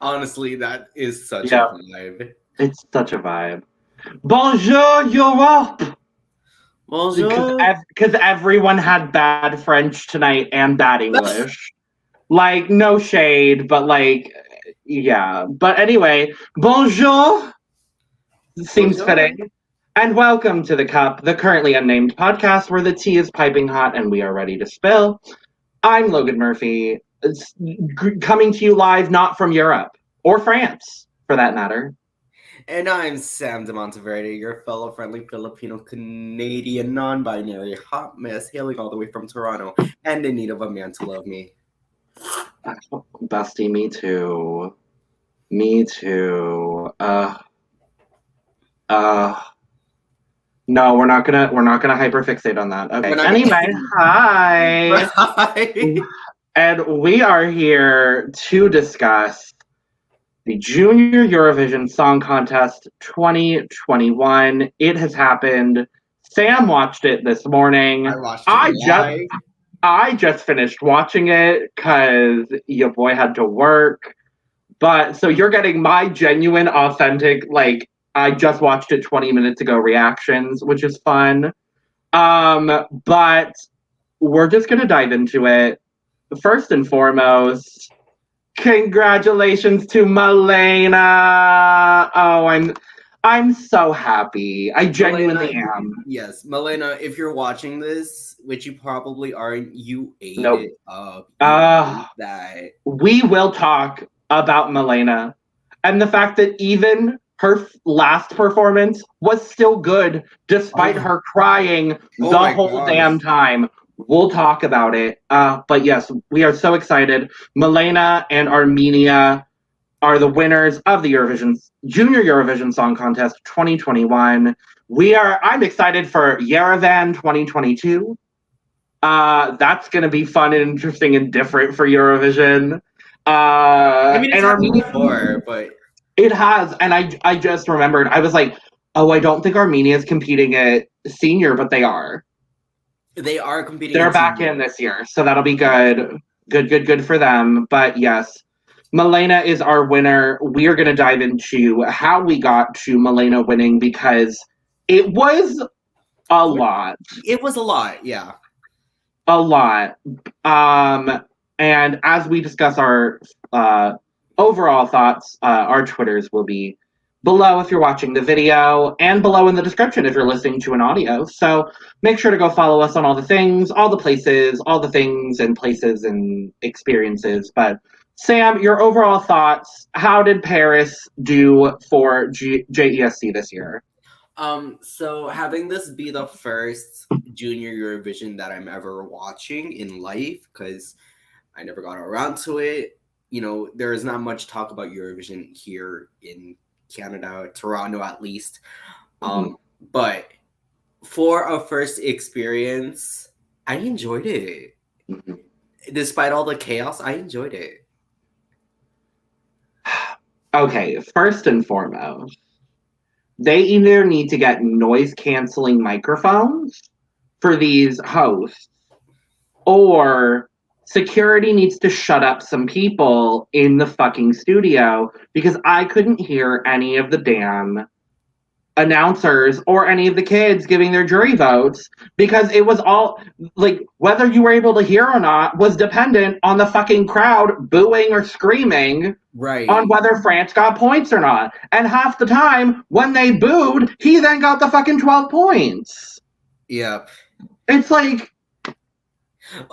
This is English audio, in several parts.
Honestly, that is such a vibe. It's such a vibe. Bonjour, Europe! Bonjour! Because everyone had bad French tonight and bad English. Like, no shade, but like, yeah. But anyway, bonjour! Seems fitting. And welcome to The Cup, the currently unnamed podcast where the tea is piping hot and we are ready to spill. I'm Logan Murphy, coming to you live not from Europe, or France, for that matter. And I'm Sam Demonteverde, your fellow friendly Filipino-Canadian non-binary hot mess hailing all the way from Toronto and in need of a man to love me. Bestie, me too. Me too. No, we're not gonna hyperfixate on that. Okay. Anyway, hi. Hi. And we are here to discuss the Junior Eurovision Song Contest 2021. It has happened. Sam watched it this morning. I watched it. I just finished watching it because your boy had to work. But so you're getting my genuine, authentic, like, I just watched it 20 minutes ago reactions, which is fun. But we're just going to dive into it. First and foremost, congratulations to Malena. Oh, I'm so happy. I genuinely am. Yes, Malena, if you're watching this, which you probably aren't, you ate it up. That. We will talk about Malena and the fact that even her last performance was still good despite her crying the whole damn time. We'll talk about it. But yes, we are so excited. Malena and Armenia are the winners of the Junior Eurovision Song Contest 2021. I'm excited for Yerevan 2022. That's going to be fun and interesting and different for Eurovision. I mean, it's happened before, but it has. And I just remembered, I was like, oh, I don't think Armenia is competing at senior, but they are. They are competing. They're back in this year, so that'll be good. Good for them. But yes, Malena is our winner. We are going to dive into how we got to Malena winning because it was a lot. It was a lot, yeah. A lot. And as we discuss our overall thoughts, our Twitters will be below if you're watching the video and below in the description if you're listening to an audio. So make sure to go follow us on all the things, all the places, all the things and places and experiences. But Sam, your overall thoughts, how did Paris do for JESC this year? So having this be the first Junior Eurovision that I'm ever watching in life, because I never got around to it. You know, there is not much talk about Eurovision here in Canada, Toronto at least. But for a first experience, I enjoyed it. Despite all the chaos, I enjoyed it. Okay, first and foremost, they either need to get noise-canceling microphones for these hosts, or security needs to shut up some people in the fucking studio because I couldn't hear any of the damn announcers or any of the kids giving their jury votes because it was all, like, whether you were able to hear or not was dependent on the fucking crowd booing or screaming on whether France got points or not. And half the time, when they booed, he then got the fucking 12 points. Yep. It's like,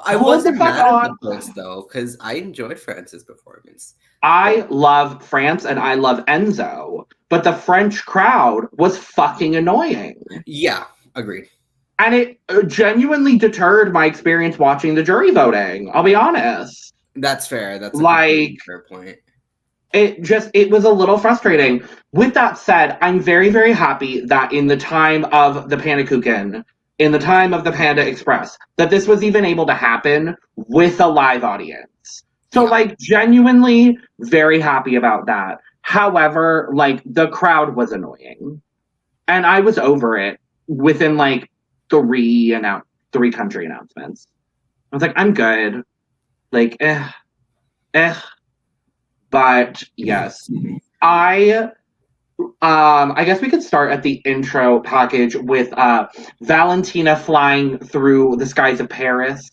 I wasn't mad at the post though, because I enjoyed France's performance. I love France and I love Enzo, but the French crowd was fucking annoying. Yeah, agreed. And it genuinely deterred my experience watching the jury voting. I'll be honest. That's fair. That's a like fair point. It was a little frustrating. With that said, I'm very, very happy that in the time of the Panakuchen, in the time of the Panda Express, that this was even able to happen with a live audience. So, like, genuinely very happy about that. However, like, the crowd was annoying. And I was over it within, like, three country announcements. I was like, I'm good. Like, But yes, I guess we could start at the intro package with Valentina flying through the skies of Paris.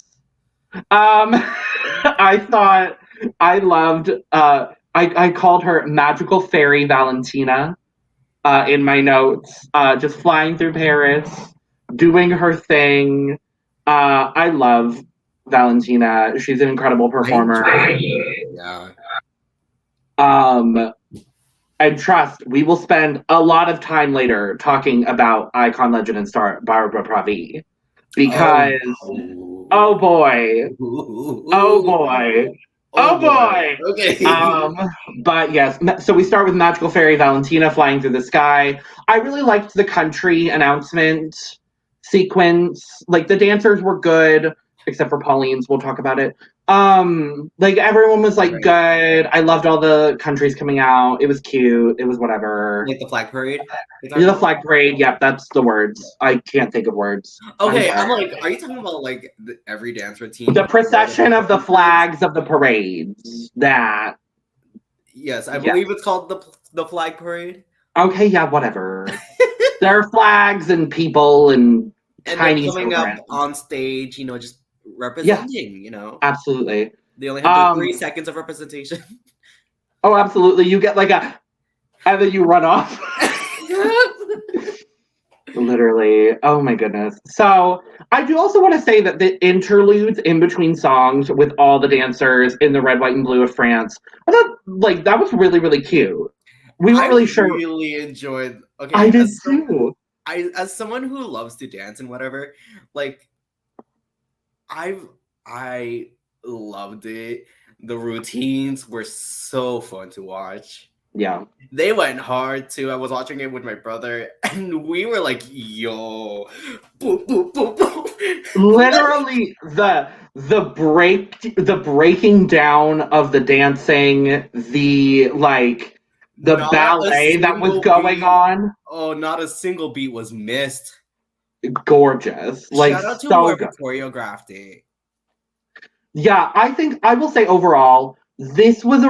I thought I loved. I called her Magical Fairy Valentina in my notes. Just flying through Paris, doing her thing. I love Valentina. She's an incredible performer. Yeah. And trust, we will spend a lot of time later talking about icon, legend, and star Barbara Pravi. Because, oh boy. Okay. But yes, so we start with Magical Fairy Valentina flying through the sky. I really liked the country announcement sequence. Like, the dancers were good, except for Pauline's. We'll talk about it. Like, everyone was like good. I loved all the countries coming out. It was cute. It was whatever. Like the flag parade? The flag parade, yep, that's the words. I can't think of words. Okay, I'm like, are you talking about like every dance routine? The procession of the flags of the parades. That. Yes, I believe it's called the flag parade. Okay, yeah, whatever. There are flags and people and tiny coming up on stage, just representing, Absolutely. They only have 3 seconds of representation. Oh, absolutely. You get like and then you run off. Literally. Oh my goodness. So I do also want to say that the interludes in between songs with all the dancers in the red, white, and blue of France, I thought like that was really, really cute. We weren't really sure. I really enjoyed. Okay, I did too. As someone who loves to dance and whatever, like I loved it. The routines were so fun to watch. Yeah. They went hard too. I was watching it with my brother and we were like, yo, boop, boop, boop, boop. Literally the breaking down of the dancing, the ballet that was going on. Oh, not a single beat was missed. Gorgeous. Like, shout out to whoever choreographed it. Yeah, I think I will say overall, this was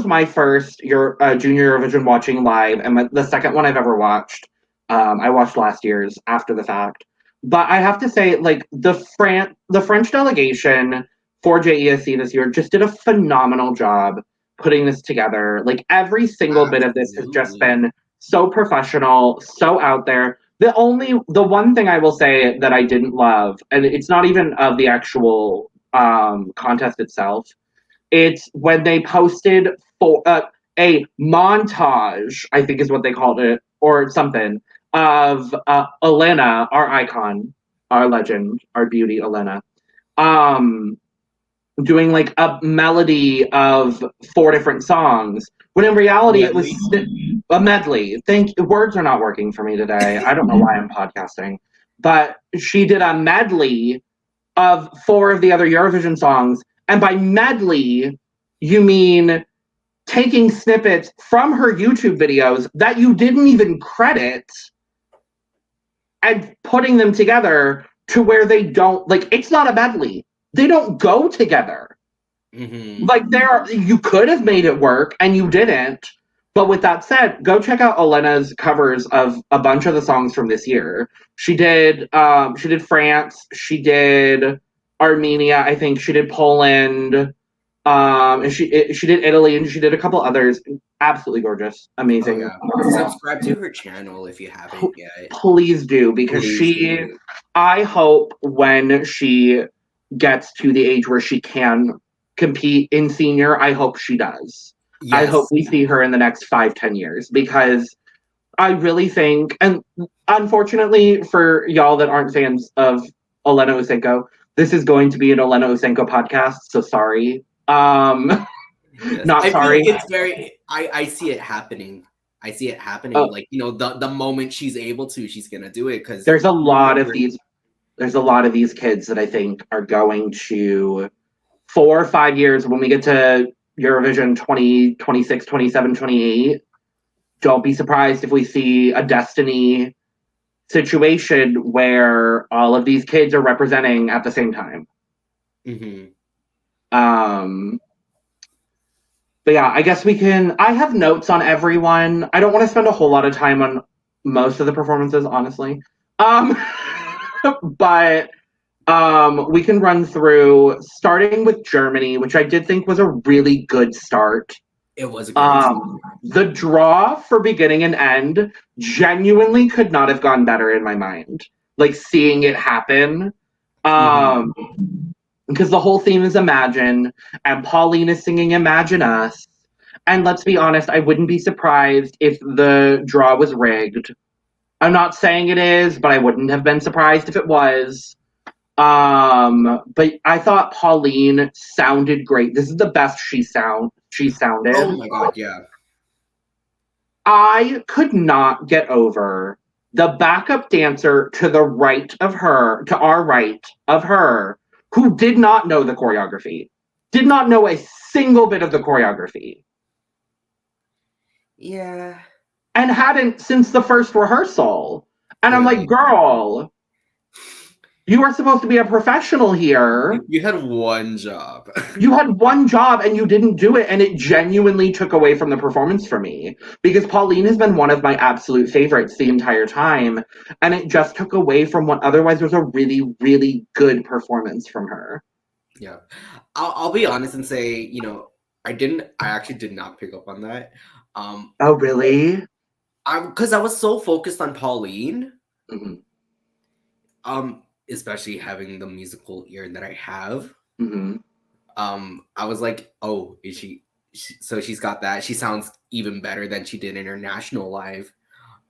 my first Junior Eurovision watching live, and the second one I've ever watched. I watched last year's after the fact, but I have to say, like the French delegation for JESC this year just did a phenomenal job putting this together. Like every single bit of this has just been so professional, so out there. The one thing I will say that I didn't love, and it's not even of the actual contest itself, it's when they posted for a montage, I think is what they called it, or something, of Elena, our icon, our legend, our beauty, Elena, doing like a melody of 4 different songs, when in reality it was a medley. Words are not working for me today. I don't know why I'm podcasting, but she did a medley of 4 of the other Eurovision songs. And by medley, you mean taking snippets from her YouTube videos that you didn't even credit and putting them together to where they don't, like, it's not a medley. They don't go together. Mm-hmm. Like, you could have made it work and you didn't. But with that said, go check out Elena's covers of a bunch of the songs from this year. She did France, she did Armenia, I think she did Poland, and she did Italy, and she did a couple others. Absolutely gorgeous, amazing. Oh, yeah. Subscribe to her channel if you haven't yet. Please do, because I hope when she gets to the age where she can compete in senior, I hope she does. Yes. I hope we see her in the next 5-10 years, because I really think, and unfortunately for y'all that aren't fans of Olena Usenko, this is going to be an Olena Usenko podcast, so sorry. Yes, Not I feel sorry. it's very. I see it happening. I see it happening. Like, the moment she's able to, she's gonna do it. Because There's a lot of these. There's a lot of these kids that I think are going to 4 or 5 years when we get to Eurovision 2026, 27, 28. Don't be surprised if we see a Destiny situation where all of these kids are representing at the same time. Mm-hmm. But yeah, I guess we can. I have notes on everyone. I don't want to spend a whole lot of time on most of the performances, honestly. Um, but we can run through starting with Germany, which I did think was a really good start. It was a great start. The draw for beginning and end genuinely could not have gone better in my mind. Like seeing it happen. Because the whole theme is Imagine, and Pauline is singing Imagine Us. And let's be honest, I wouldn't be surprised if the draw was rigged. I'm not saying it is, but I wouldn't have been surprised if it was. But I thought Pauline sounded great. This is the best she sounded. Oh my god, yeah. I could not get over the backup dancer to the right of her, to our right of her, who did not know the choreography, did not know a single bit of the choreography. Yeah. And hadn't since the first rehearsal. And I'm like, girl, you are supposed to be a professional here. You had one job. You had one job and you didn't do it, and it genuinely took away from the performance for me. Because Pauline has been one of my absolute favorites the entire time, and it just took away from what otherwise was a really, really good performance from her. Yeah. I'll be honest and say, I actually did not pick up on that. Oh, really? Because I was so focused on Pauline. Mm-hmm. Especially having the musical ear that I have. Mm-hmm. I was like, oh, is she so she's got that. She sounds even better than she did in her national live.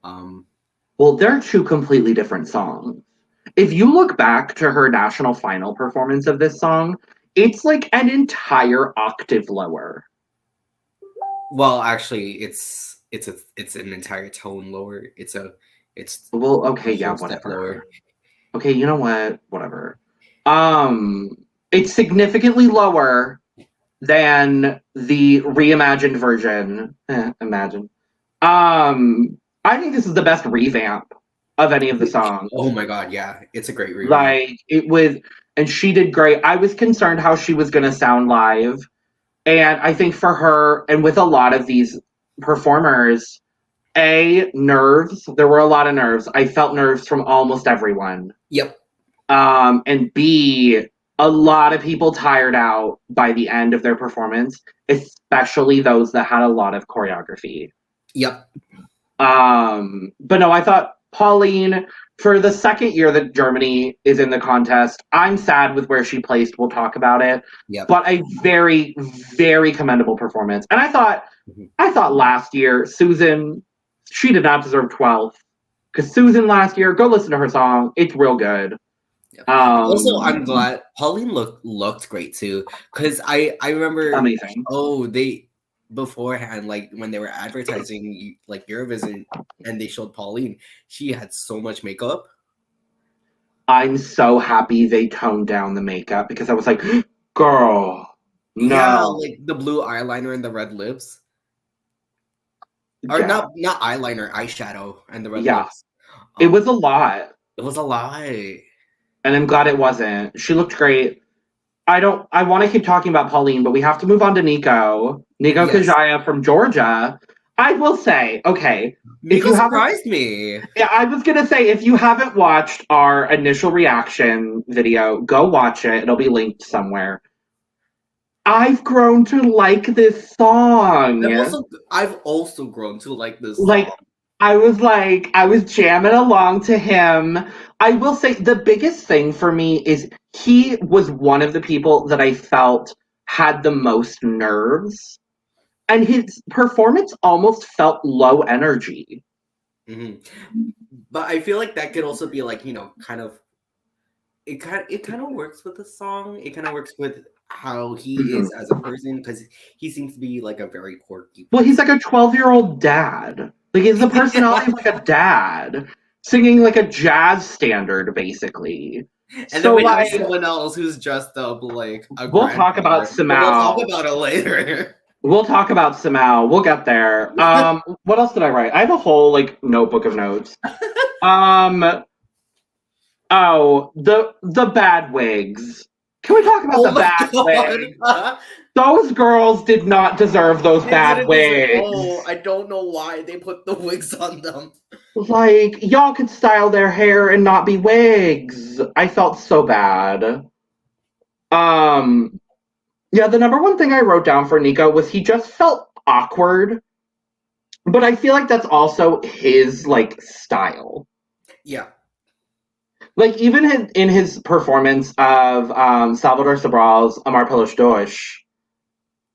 Well, they're two completely different songs. If you look back to her national final performance of this song, it's like an entire octave lower. Well, actually, it's an entire tone lower. It's well, okay, yeah, whatever. Lower. Okay, you know what? Whatever. It's significantly lower than the reimagined version. Imagine. I think this is the best revamp of any of the songs. Oh my god, yeah. It's a great revamp. Like, it was, and she did great. I was concerned how she was going to sound live. And I think for her, and with a lot of these performers, nerves. There were a lot of nerves. I felt nerves from almost everyone. Yep. And B, a lot of people tired out by the end of their performance, especially those that had a lot of choreography. Yep. But no, I thought Pauline, for the second year that Germany is in the contest, I'm sad with where she placed. We'll talk about it. Yep. But a very, very commendable performance. And I thought last year, Susan, she did not deserve 12th. Because Susan last year, go listen to her song. It's real good. Yep. Also, I'm glad Pauline looked great too. Because I remember amazing. Oh, they beforehand, like when they were advertising like Eurovision and they showed Pauline, she had so much makeup. I'm so happy they toned down the makeup because I was like, girl, no. Yeah, like the blue eyeliner and the red lips. Or not eyeliner, eyeshadow and the red lips. It was a lot. It was a lot. And I'm glad it wasn't. She looked great. I want to keep talking about Pauline, but we have to move on to Nico. Nico Kajaya from Georgia. I will say, okay. Nico surprised me. Yeah, I was going to say, if you haven't watched our initial reaction video, go watch it. It'll be linked somewhere. I've grown to like this song. I've also grown to like this song. Like, I was jamming along to him. I will say the biggest thing for me is he was one of the people that I felt had the most nerves. And his performance almost felt low energy. Mm-hmm. But I feel like that could also be like, kind of it kind of works with the song. It kind of works with how he Mhm. is as a person because he seems to be like a very quirky Well, he's like person. a 12-year-old dad. Like, he has the personality of like a dad singing like a jazz standard, basically. And then So, we have like, someone else who's dressed up like a we'll talk about grandfather, but we'll talk Samau. about it later. We'll talk about Samau. We'll get there. What else did I write? I have a whole like notebook of notes. Um, oh, the bad wigs. Can we talk about Oh the my bad wigs? god! Those girls did not deserve those They bad didn't deserve. Oh, wigs. I don't know why they put the wigs on them. Like, y'all could style their hair and not be wigs. I felt so bad. Um, yeah, the number one thing I wrote down for Nico was he just felt awkward, but I feel like that's also his like style. Yeah. Like even in his performance of Salvador Sobral's Amar Pelos Dois,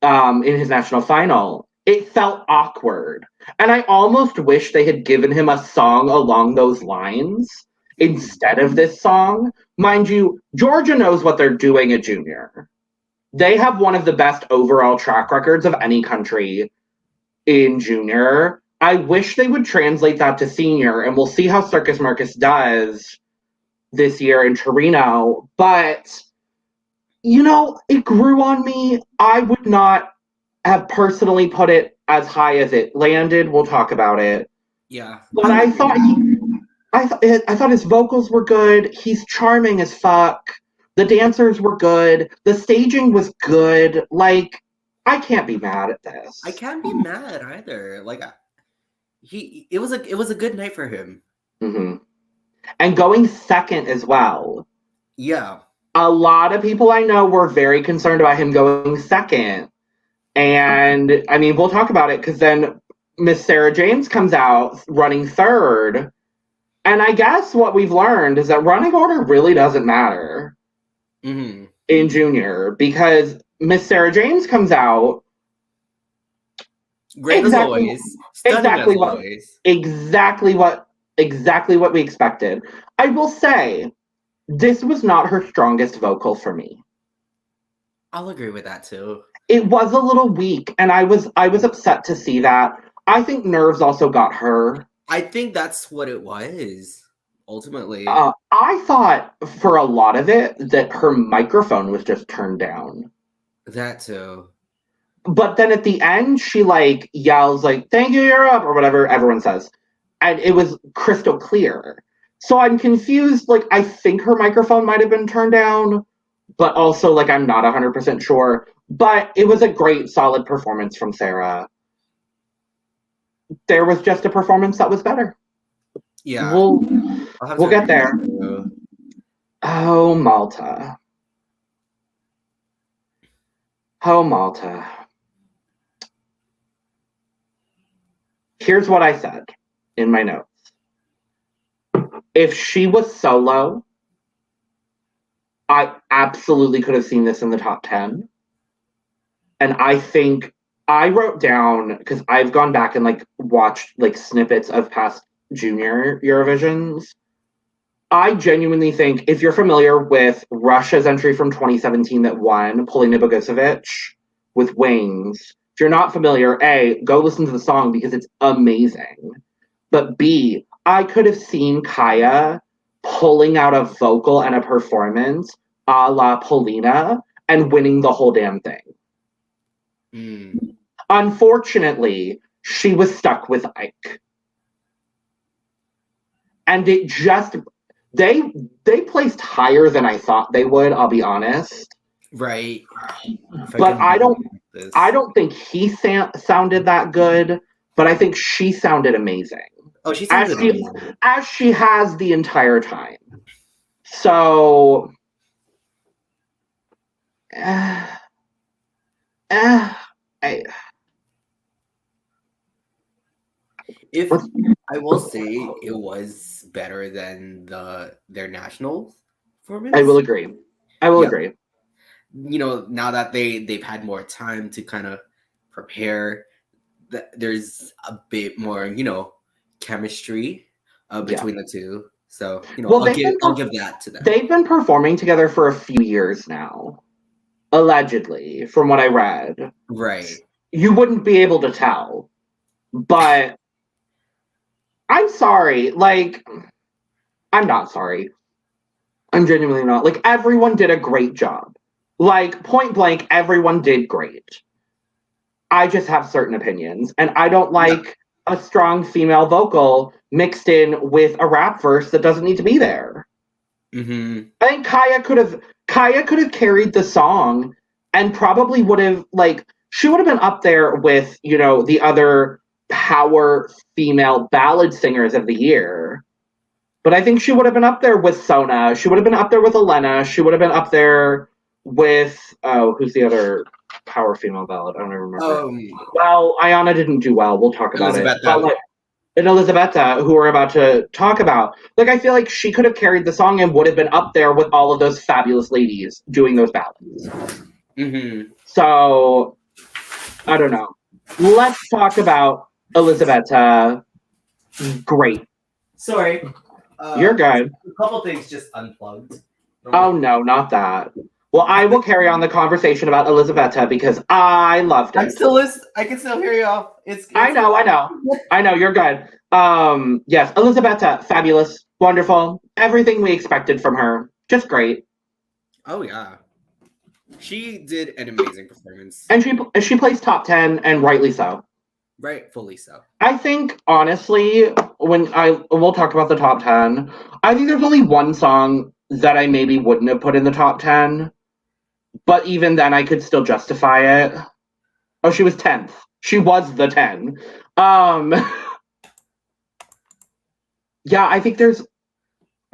in his national final, it felt awkward. And I almost wish they had given him a song along those lines instead of this song. Mind you, Georgia knows what they're doing at Junior. They have one of the best overall track records of any country in Junior. I wish they would translate that to Senior, and we'll see how Circus Marcus does this year in Torino. But, it grew on me. I would not have personally put it as high as it landed. We'll talk about it. Yeah. But I'll I agree with thought that. I thought his vocals were good. He's charming as fuck. The dancers were good. The staging was good. Like, I can't be mad at I this. can't be mad either. Like it was a good night for him. Hmm. And going second as well. Yeah. A lot of people I know were very concerned about him going second. And I mean, we'll talk about it because then Miss Sarah James comes out running third. And I guess what we've learned is that running order really doesn't matter Mm-hmm. in Junior because Miss Sarah James comes out Great as exactly always. Stunning as exactly what always. exactly what exactly what we expected. I will say this was not her strongest vocal for me. I'll agree with that too. It was a little weak and I was upset to see that. I think nerves also got her. I think that's what it was, ultimately. I thought for a lot of it that her microphone was just turned down. That too. But then at the end, she like yells like "Thank you, Europe" or whatever everyone says, and it was crystal clear. So I'm confused. Like I think her microphone might have been turned down, but also like I'm not 100% sure. But it was a great, solid performance from Sarah. There was just a performance that was better. Yeah. We'll I'll have we'll to get agree with there. that too. Oh Malta. Oh Malta. Here's what I said in my notes. If she was solo, I absolutely could have seen this in the top 10. And I think I wrote down, because I've gone back and like watched like snippets of past junior Eurovisions. I genuinely think if you're familiar with Russia's entry from 2017 that won, Polina Bogusevic with Wings, if you're not familiar, A, go listen to the song because it's amazing. But B, I could have seen Kaya pulling out a vocal and a performance a la Polina and winning the whole damn thing. Mm. Unfortunately, she was stuck with Ike. And it just they placed higher than I thought they would, I'll be honest. Right. If I But can I be don't I this. don't think he sounded that good, but I think she sounded amazing. Oh, she As sounded she amazing. as she has the entire time. So uh, uh, I, If I will say it was better than their national I will performance. agree. I will Yeah. agree. Now that they've had more time to kind of prepare, there's a bit more, chemistry between the two. So, Well, I'll give that to them. They've been performing together for a few years now. Allegedly, from what I read. Right. You wouldn't be able to tell. But I'm sorry. Like, I'm not sorry. I'm genuinely not. Like, everyone did a great job. Like, point blank, everyone did great. I just have certain opinions. And I don't like a strong female vocal mixed in with a rap verse that doesn't need to be there. Mm-hmm. I think Kaya could have carried the song and probably would have, like, she would have been up there with, the other power female ballad singers of the year. But I think she would have been up there with Sona. She would have been up there with Elena. She would have been up there with, who's the other power female ballad? I don't even remember. Well, Ayanna didn't do well. We'll talk about it. But, and Elisabetta, who we're about to talk about. Like, I feel like she could have carried the song and would have been up there with all of those fabulous ladies doing those ballads. Mm-hmm. So, I don't know. Let's talk about Elisabetta. Great. Sorry. You're good. A couple things just unplugged. Oh, no, not that. Well, I will carry on the conversation about Elisabetta because I loved it. I can still hear y'all. It's I know, you're good. Yes, Elisabetta, fabulous, wonderful, everything we expected from her. Just great. Oh, yeah. She did an amazing performance. And she placed top 10, and rightly so. Rightfully so. I think, honestly, we'll talk about the top 10, I think there's only one song that I maybe wouldn't have put in the top 10, but even then I could still justify it. Oh, she was 10th. She was the 10. Yeah, I think there's,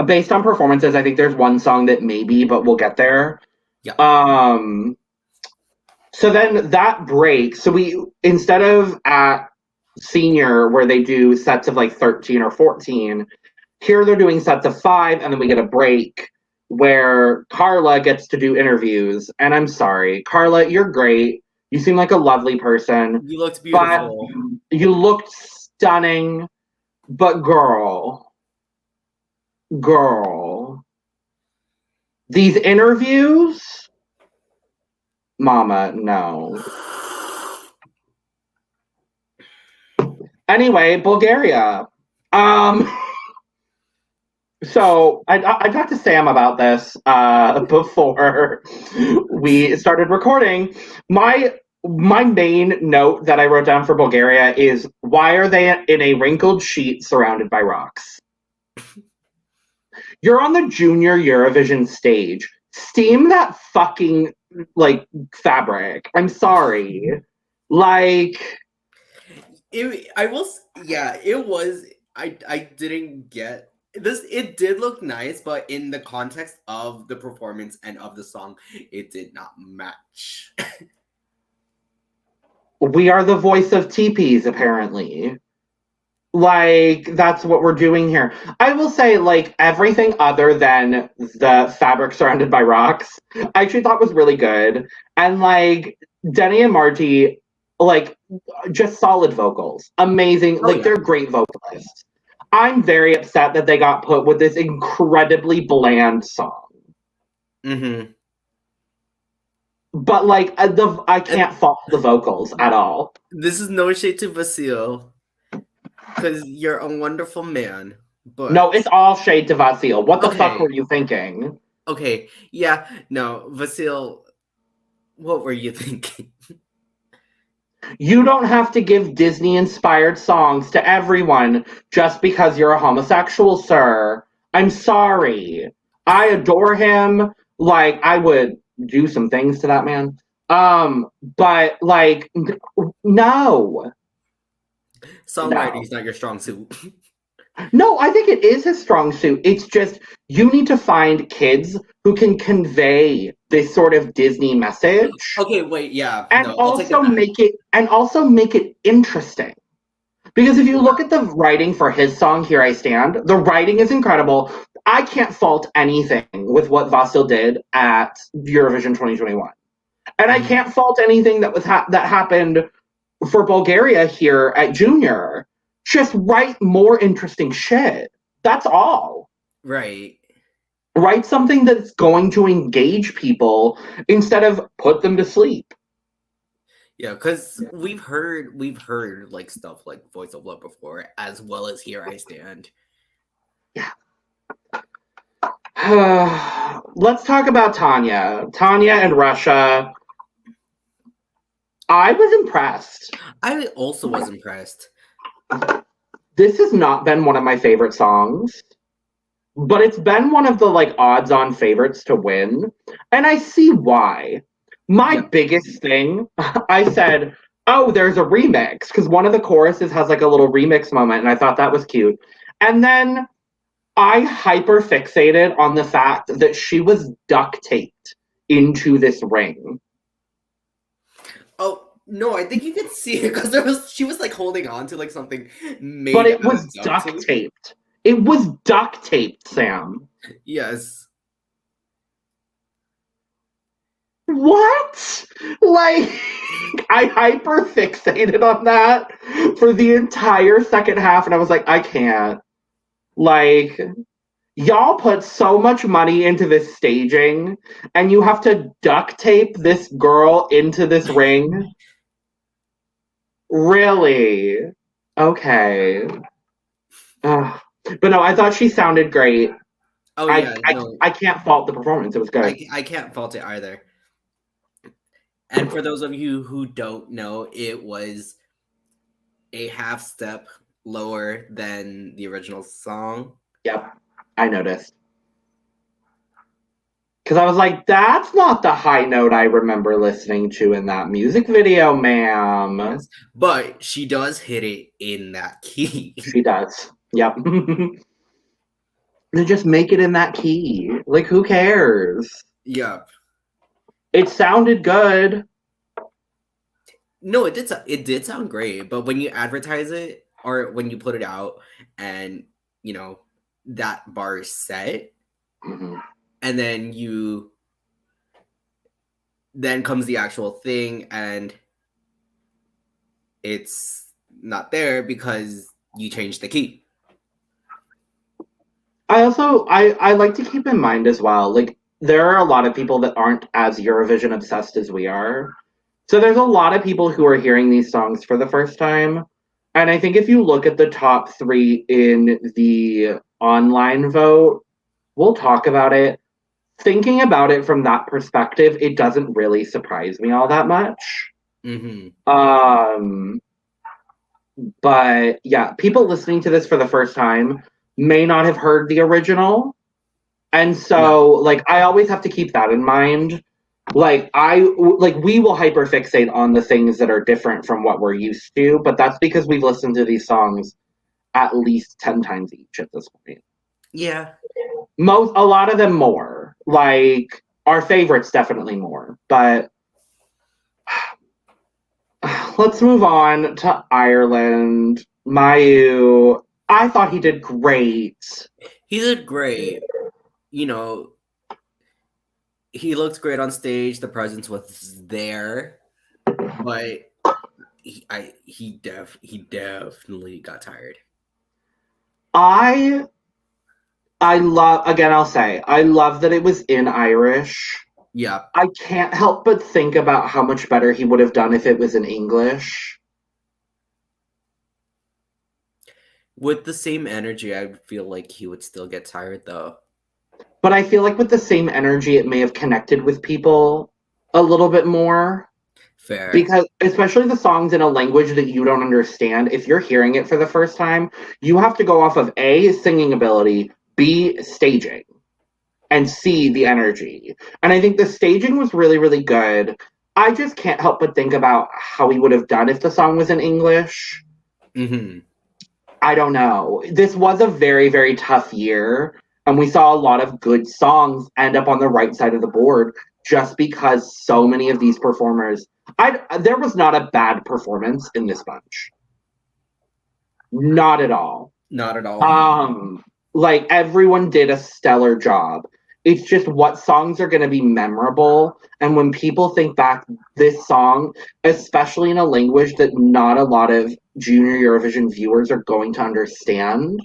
based on performances, I think there's one song that maybe, but we'll get there. Yeah. So then that break, so we, instead of at senior where they do sets of like 13 or 14, here they're doing sets of 5, and then we get a break where Carla gets to do interviews. And I'm sorry, Carla, you're great. You seem like a lovely person. You looked beautiful. You looked stunning. But girl, these interviews, mama, no. Anyway, Bulgaria. So I talked to Sam about this before we started recording. My main note that I wrote down for Bulgaria is, why are they in a wrinkled sheet surrounded by rocks? You're on the Junior Eurovision stage. Steam that fucking, like, fabric. I'm sorry. Like... It was... I didn't get... This, it did look nice, but in the context of the performance and of the song, it did not match. We are the voice of teepees, apparently. Like, that's what we're doing here. I will say, like, everything other than the fabric surrounded by rocks, I actually thought was really good. And, like, Denny and Marty, like, just solid vocals. Amazing. They're great vocalists. I'm very upset that they got put with this incredibly bland song. Mm-hmm. But, like, I can't fault the vocals at all. This is no shade to Vasil, because you're a wonderful man. But no, it's all shade to Vasil. What the fuck were you thinking? Okay, yeah, no, Vasil, what were you thinking? You don't have to give Disney-inspired songs to everyone just because you're a homosexual, sir. I'm sorry. I adore him. Like, I would do some things to that man. But, like, no. Songwriting is not your strong suit. No, I think it is a strong suit. It's just, you need to find kids who can convey this sort of Disney message. Okay, wait, yeah. And also make it interesting. Because if you look at the writing for his song, Here I Stand, the writing is incredible. I can't fault anything with what Vasil did at Eurovision 2021. And I can't fault anything that was that happened for Bulgaria here at Junior. Just write more interesting shit. That's all. Right. Write something that's going to engage people instead of put them to sleep. Yeah, because we've heard like stuff like Voice of Love before, as well as Here I Stand. Yeah. Let's talk about Tanya. Tanya and Russia. I was impressed. I also was impressed. This has not been one of my favorite songs, but it's been one of the like odds-on favorites to win, and I see why. My biggest thing, I said, oh, there's a remix, because one of the choruses has like a little remix moment, and I thought that was cute. And then I hyper fixated on the fact that she was duct taped into this ring. Oh no, I think you could see it because she was like holding on to like something made. But it was duct taped. It was duct taped, Sam. Yes. What? Like, I hyper fixated on that for the entire second half, and I was like, I can't. Like, y'all put so much money into this staging, and you have to duct tape this girl into this ring? Really? Okay. Ugh. But no, I thought she sounded great. Oh yeah, I can't fault the performance. It was good. I can't fault it either. And for those of you who don't know, it was a half step lower than the original song. Yep, I noticed. Because I was like, that's not the high note I remember listening to in that music video, ma'am. Yes. But she does hit it in that key. She does. Yep. Then just make it in that key. Like, who cares? Yep. It sounded good. No, it did sound great, but when you advertise it or when you put it out and, you know, that bar is set, Mm-hmm. and then comes the actual thing and it's not there because you changed the key. I like to keep in mind as well, like, there are a lot of people that aren't as Eurovision obsessed as we are. So there's a lot of people who are hearing these songs for the first time. And I think if you look at the top 3 in the online vote, we'll talk about it. Thinking about it from that perspective, it doesn't really surprise me all that much. Mm-hmm. But yeah, people listening to this for the first time may not have heard the original. And so, like, I always have to keep that in mind. Like, we will hyperfixate on the things that are different from what we're used to, but that's because we've listened to these songs at least 10 times each at this point. Yeah. A lot of them more. Like, our favorites definitely more. But let's move on to Ireland. Mayu, I thought he did great. He did great. You know, he looked great on stage. The presence was there, but he definitely got tired. I love, again, I'll say, I love that it was in Irish. Yeah. I can't help but think about how much better he would have done if it was in English. With the same energy, I feel like he would still get tired, though. But I feel like with the same energy, it may have connected with people a little bit more. Fair. Because, especially the songs in a language that you don't understand, if you're hearing it for the first time, you have to go off of A, singing ability, B, staging, and C, the energy. And I think the staging was really, really good. I just can't help but think about how he would have done if the song was in English. Mm-hmm. I don't know. This was a very, very tough year, and we saw a lot of good songs end up on the right side of the board just because so many of these performers. There was not a bad performance in this bunch. Not at all. Not at all. Like, everyone did a stellar job. It's just what songs are going to be memorable. And when people think back, this song, especially in a language that not a lot of Junior Eurovision viewers are going to understand,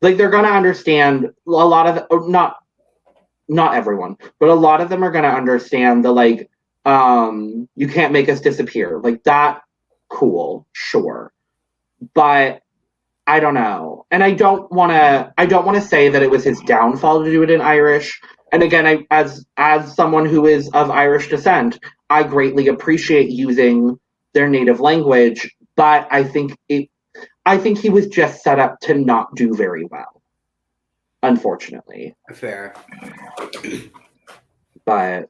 like they're going to understand a lot of, not everyone, but a lot of them are going to understand the like, you can't make us disappear. Like that, cool, sure. But I don't know. And I don't want to say that it was his downfall to do it in Irish. And again, as someone who is of Irish descent, I greatly appreciate using their native language, but I think he was just set up to not do very well, unfortunately. Fair. But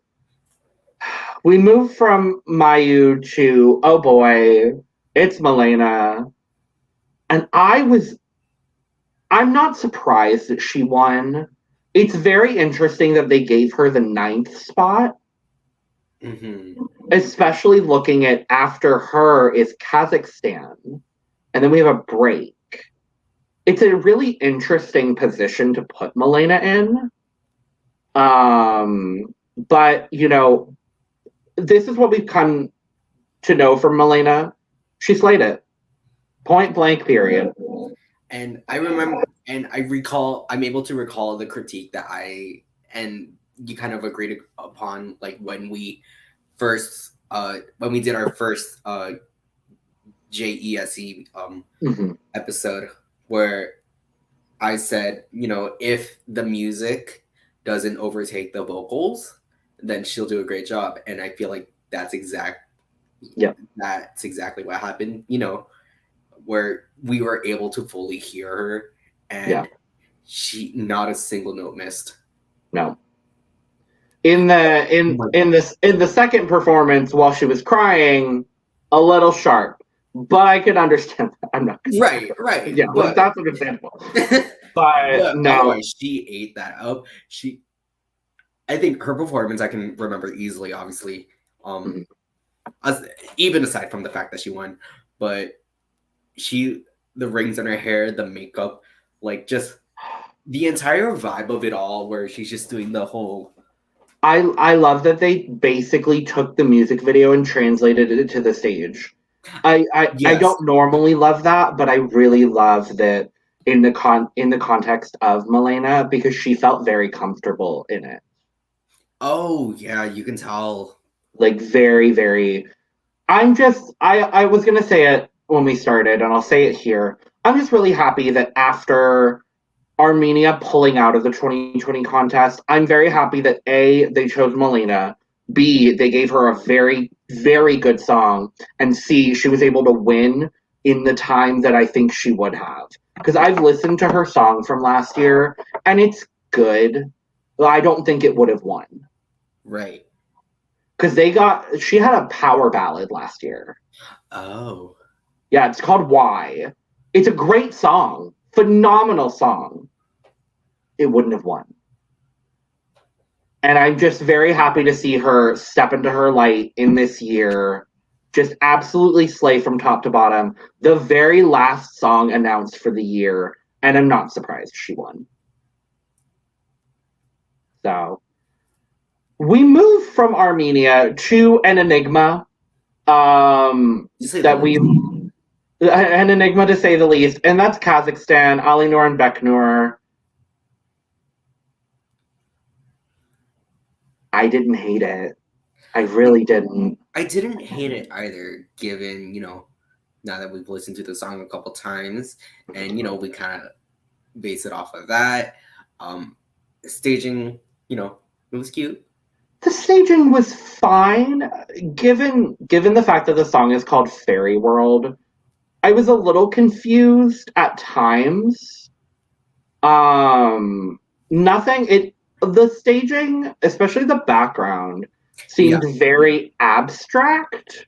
we move from Mayu to, oh boy, it's Malena. And I'm not surprised that she won. It's very interesting that they gave her the 9th spot. Mm-hmm. Especially looking at after her is Kazakhstan. And then we have a break. It's a really interesting position to put Malena in. But, this is what we've come to know from Malena. She slayed it. Point blank, period. And I remember, and I'm able to recall the critique that and you kind of agreed upon, like when we did our first JESE episode, where I said, if the music doesn't overtake the vocals, then she'll do a great job. And I feel like that's exactly what happened, where we were able to fully hear her, and she not a single note missed. No. In the second performance, while she was crying, a little sharp, but I could understand that. I'm not right. Yeah, but that's understandable. But no, she ate that up. I think her performance I can remember easily. Obviously, even aside from the fact that she won, but the rings in her hair, the makeup, like just the entire vibe of it all, where she's just doing the whole. I love that they basically took the music video and translated it to the stage. I don't normally love that, but I really love that in the context of Malena, because she felt very comfortable in it. Oh yeah, you can tell. Like very, very. I was gonna say it when we started, and I'll say it here. I'm just really happy that after Armenia pulling out of the 2020 contest, I'm very happy that A, they chose Malena, B, they gave her a very, very good song, and C, she was able to win in the time that I think she would have. Because I've listened to her song from last year, and it's good, but I don't think it would have won. Right. Because she had a power ballad last year. Oh. Yeah, it's called Why. It's a great song. Phenomenal song. It wouldn't have won. And I'm just very happy to see her step into her light in this year. Just absolutely slay from top to bottom. The very last song announced for the year. And I'm not surprised she won. So we move from Armenia to an enigma. An enigma to say the least. And that's Kazakhstan, Alinur and Beknur. I didn't hate it. I really didn't. I didn't hate it either, given, now that we've listened to the song a couple times, and, we kind of base it off of that. Staging, it was cute. The staging was fine, given the fact that the song is called Fairy World. I was a little confused at times. The staging, especially the background, seemed very abstract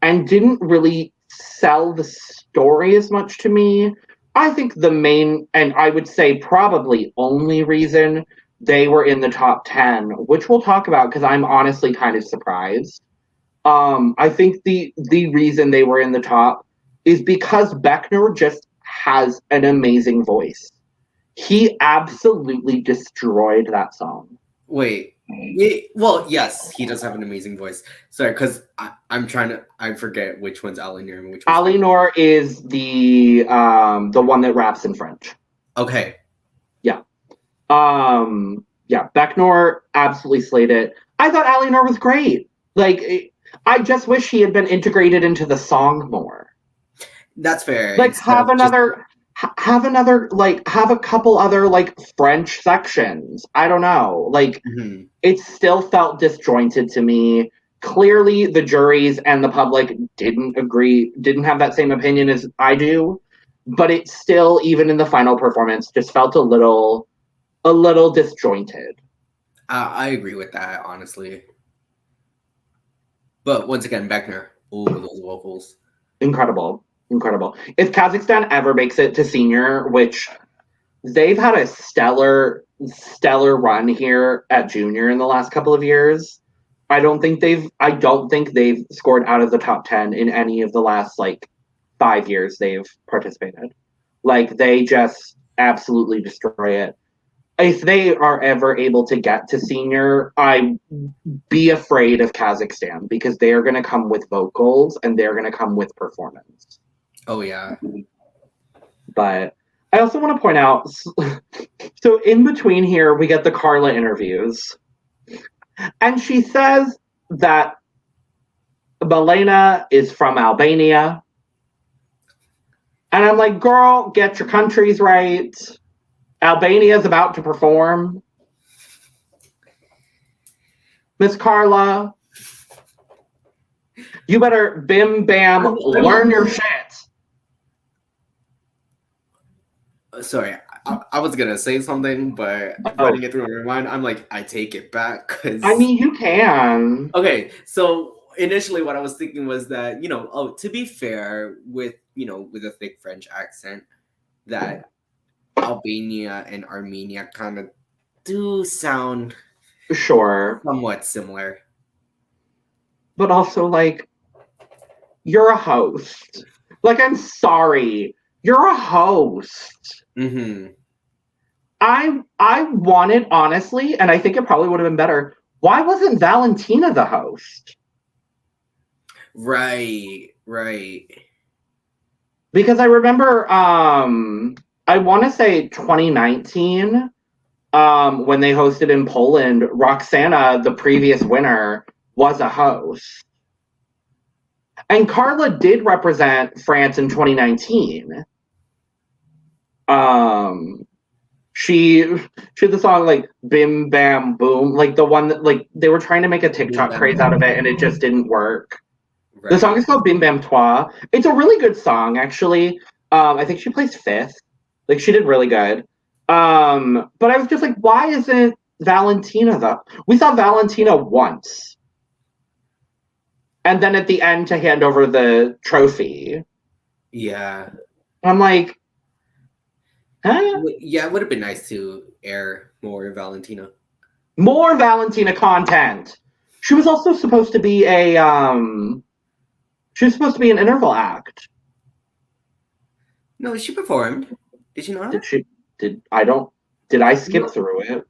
and didn't really sell the story as much to me. I think the main, and I would say probably only reason they were in the top 10, which we'll talk about because I'm honestly kind of surprised. I think the reason they were in the top is because Beknur just has an amazing voice. He absolutely destroyed that song. Wait. Yeah, well, yes, he does have an amazing voice. Sorry, because I forget which one's Ali Noor and which one's Ali Noor is the one that raps in French. Okay. Yeah. Yeah, Becknor absolutely slayed it. I thought Ali Noor was great. Like, I just wish he had been integrated into the song more. That's fair. Like, have a couple other, like, French sections. I don't know. Like, it still felt disjointed to me. Clearly, the juries and the public didn't have that same opinion as I do. But it still, even in the final performance, just felt a little disjointed. I agree with that, honestly. But once again, Becknor. Oh, those vocals. Incredible. If Kazakhstan ever makes it to senior, which they've had a stellar run here at junior in the last couple of years, I don't think they've scored out of the top 10 in any of the last, like, 5 years they've participated. Like, they just absolutely destroy it. If they are ever able to get to senior, I'd be afraid of Kazakhstan because they are going to come with vocals and they're going to come with performance. Oh, yeah. But I also want to point out, so in between here, we get the Carla interviews. And she says that Milena is from Albania. And I'm like, girl, get your countries right. Albania is about to perform. Miss Carla, you better bim bam learn your shit. Sorry, I was gonna say something, but running it through my mind, I'm like, I take it back because I mean, you can. Okay, so initially, what I was thinking was that to be fair, with a thick French accent, that Albania and Armenia kind of do sound sure somewhat similar. But also, like, you're a host. Like, I'm sorry. You're a host. Mm-hmm. I wanted, honestly, and I think it probably would have been better. Why wasn't Valentina the host? Right. Because I remember, I want to say 2019, when they hosted in Poland, Roxana, the previous winner, was a host. And Carla did represent France in 2019. She had the song like Bim Bam Boom, like the one that, like, they were trying to make a TikTok craze out of it and it just didn't work. Right. The song is called Bim Bam Toi. It's a really good song, actually. I think she placed 5th. Like, she did really good. But I was just like, why isn't Valentina the... We saw Valentina once. And then at the end to hand over the trophy. Yeah. I'm like, huh? Yeah, it would have been nice to air more Valentina. More Valentina content. She was also supposed to be an interval act. No, she performed. Did she not? Did I skip through it?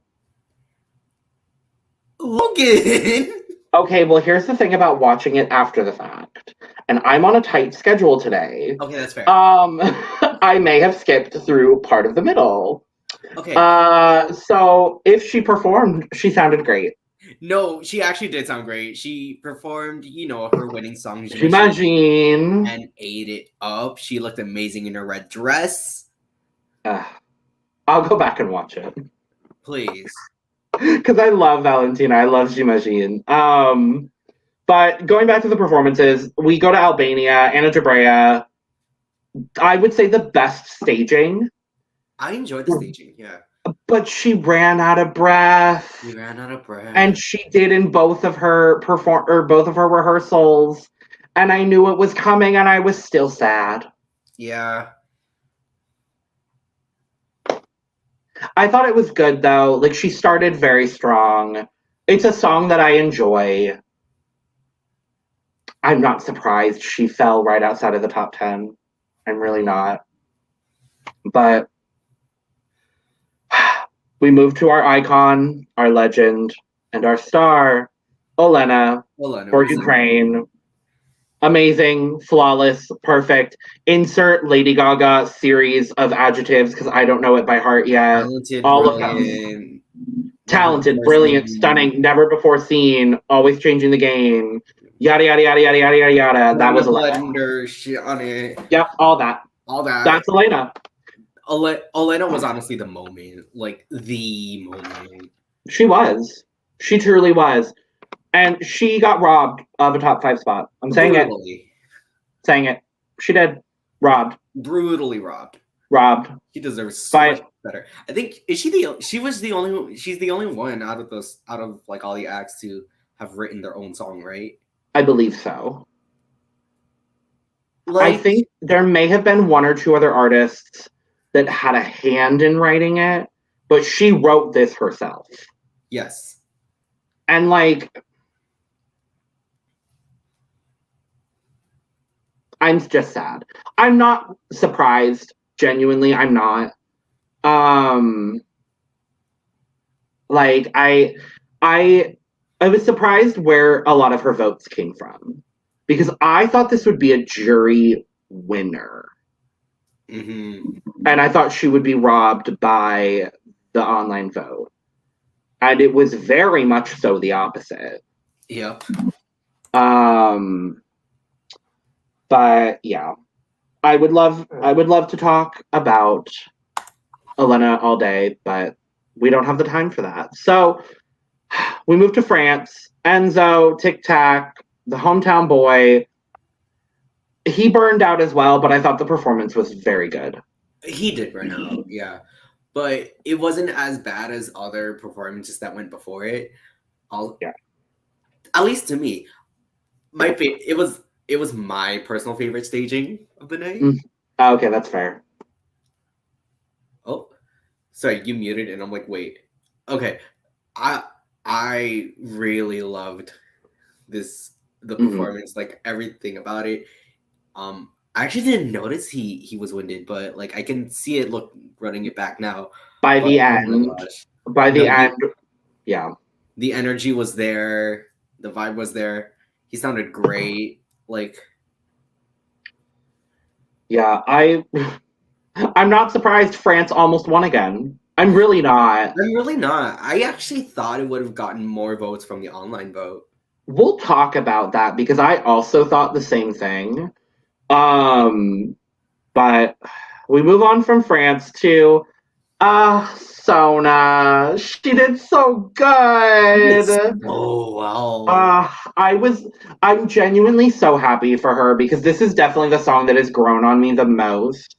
Logan! Okay, well, here's the thing about watching it after the fact. And I'm on a tight schedule today. Okay, that's fair. I may have skipped through part of the middle. Okay. So if she performed, she sounded great. No, she actually did sound great. She performed, her winning song, J'imagine, and ate it up. She looked amazing in her red dress. I'll go back and watch it. Please. Because I love Valentina. I love J'imagine. But going back to the performances, we go to Albania, Anna Jabrea. I would say the best staging. I enjoyed the staging, yeah. But she ran out of breath. And she did in both of her rehearsals. And I knew it was coming and I was still sad. Yeah. I thought it was good though. Like, she started very strong. It's a song that I enjoy. I'm not surprised she fell right outside of the top 10. I'm really not. But We move to our icon, our legend, and our star, Olena, for Ukraine. Amazing, flawless, perfect. Insert Lady Gaga series of adjectives because I don't know it by heart yet. Talented, All brilliant, of them. Talented, brilliant, stunning, never before seen, always changing the game. Yada yada yada yada yada yada yada. That was blender shit on it. Yep, all that. All that. That's Elena. Elena was honestly the moment, like the moment. She was. She truly was. And she got robbed of a top 5 spot. I'm saying brutally. it. Saying it. She did. Robbed. Brutally robbed. Robbed. She deserves so much better. I think she's the only one out of like all the acts to have written their own song, right? I believe so. Like, I think there may have been one or two other artists that had a hand in writing it, but she wrote this herself. Yes. And like, I'm just sad. I'm not surprised. Genuinely, I'm not. Like I was surprised where a lot of her votes came from because I thought this would be a jury winner. Mm-hmm. And I thought she would be robbed by the online vote. And it was very much so the opposite. Yep. But yeah. I would love to talk about Elena all day, but we don't have the time for that. So we moved to France. Enzo, Tic Tac, the hometown boy. He burned out as well, but I thought the performance was very good. He did burn out, yeah. But it wasn't as bad as other performances that went before it. Yeah. At least to me. It was my personal favorite staging of the night. Okay, that's fair. Oh, sorry, you muted, and I'm like, wait. Okay, I really loved the performance, like everything about it. I actually didn't notice he was winded, but like I can see it running it back now. By the end, yeah. The energy was there, the vibe was there. He sounded great. Like, yeah, I'm not surprised France almost won again. I'm really not. I actually thought it would have gotten more votes from the online vote. We'll talk about that because I also thought the same thing. But we move on from France to Sona. She did so good. Oh wow. I'm genuinely so happy for her because this is definitely the song that has grown on me the most.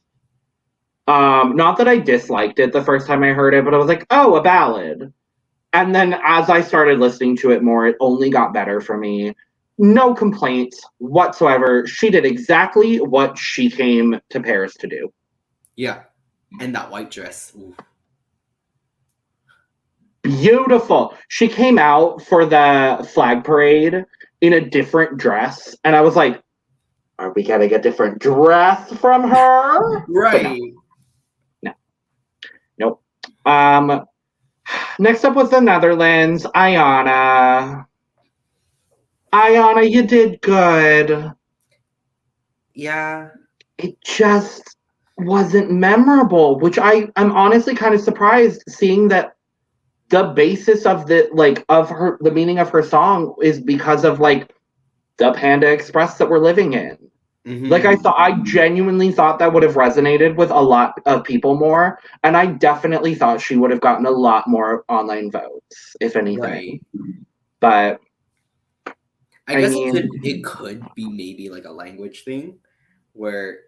Not that I disliked it the first time I heard it, but I was like, oh, a ballad. And then as I started listening to it more, it only got better for me. No complaints whatsoever. She did exactly what she came to Paris to do. Yeah. And that white dress. Ooh. Beautiful. She came out for the flag parade in a different dress. And I was like, are we getting a different dress from her? Right. No. Nope. Next up was the Netherlands. Ayanna, you did good. Yeah. It just wasn't memorable, which I'm honestly kind of surprised seeing that the basis of the meaning of her song is because of like the Panda Express that we're living in. Mm-hmm. Like I genuinely thought that would have resonated with a lot of people more, and I definitely thought she would have gotten a lot more online votes, if anything. Right. But I guess it could be maybe like a language thing, where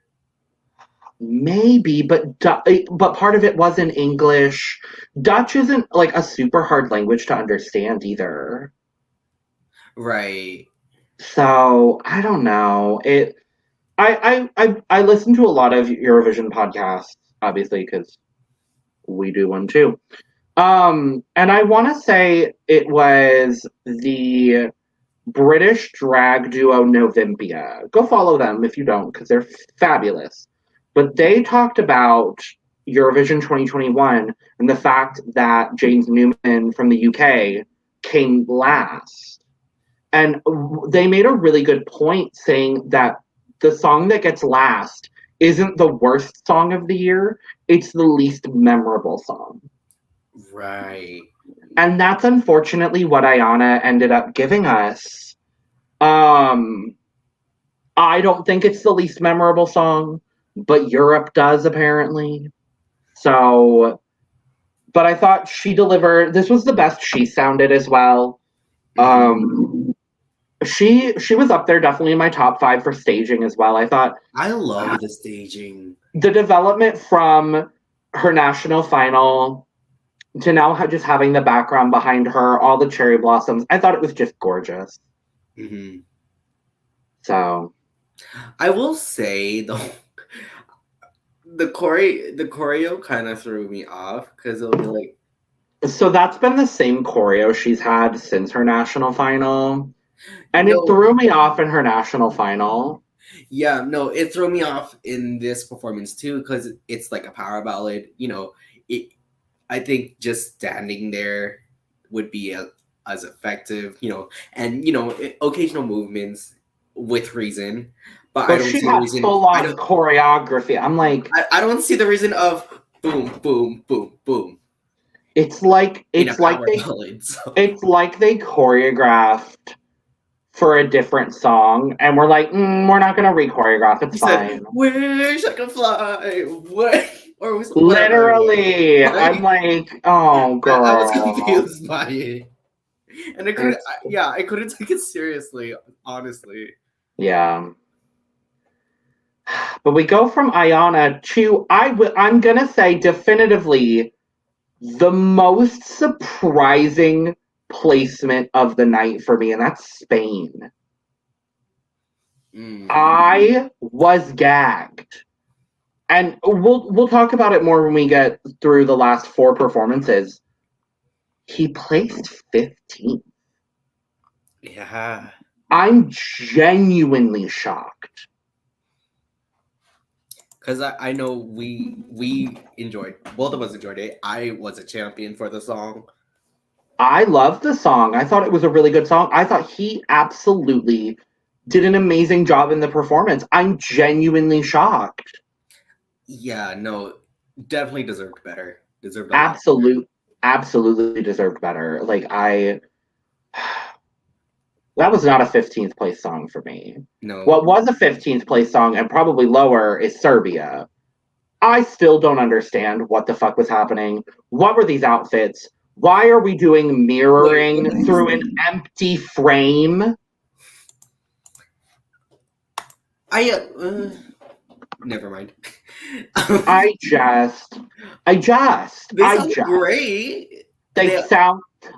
maybe, but part of it was in English. Dutch isn't like a super hard language to understand either. Right. So I don't know. I listen to a lot of Eurovision podcasts, obviously, because we do one too. And I want to say it was the British drag duo Novimpia. Go follow them if you don't, because they're fabulous. But they talked about Eurovision 2021 and the fact that James Newman from the UK came last. And they made a really good point saying that the song that gets last isn't the worst song of the year, it's the least memorable song. Right. And that's unfortunately what Ayanna ended up giving us. I don't think it's the least memorable song, but Europe does apparently. So, but I thought she delivered. This was the best she sounded as well. She was up there definitely in my top 5 for staging as well. I thought I love the staging. The development from her national final to now just having the background behind her, all the cherry blossoms. I thought it was just gorgeous. Mm-hmm. So, I will say though, the choreo kind of threw me off because it'll be like. So that's been the same choreo she's had since her national final, and it threw me off in her national final. Yeah, no, it threw me off in this performance too because it's like a power ballad. I think just standing there would be as effective. And occasional movements with reason, but I don't she see had the reason. Full on choreography. I'm like, I don't see the reason of boom, boom, boom, boom. It's like they choreographed for a different song, and we're like, we're not gonna re-choreograph. It's fine. Wish I could fly. What? Or literally, I'm like, oh girl. I was confused by it, and I couldn't take it seriously, honestly. Yeah. But we go from Ayanna to I'm gonna say definitively the most surprising placement of the night for me, and that's Spain. I was gagged. And we'll talk about it more when we get through the last 4 performances. He placed 15th. Yeah. I'm genuinely shocked. Because I know we enjoyed, both of us enjoyed it. I was a champion for the song. I loved the song. I thought it was a really good song. I thought he absolutely did an amazing job in the performance. I'm genuinely shocked. Yeah, no, definitely deserved better. Absolutely deserved better. That was not a 15th place song for me. No. What was a 15th place song and probably lower is Serbia. I still don't understand what the fuck was happening. What were these outfits? Why are we doing mirroring through an empty frame? Never mind. I just. They sound great.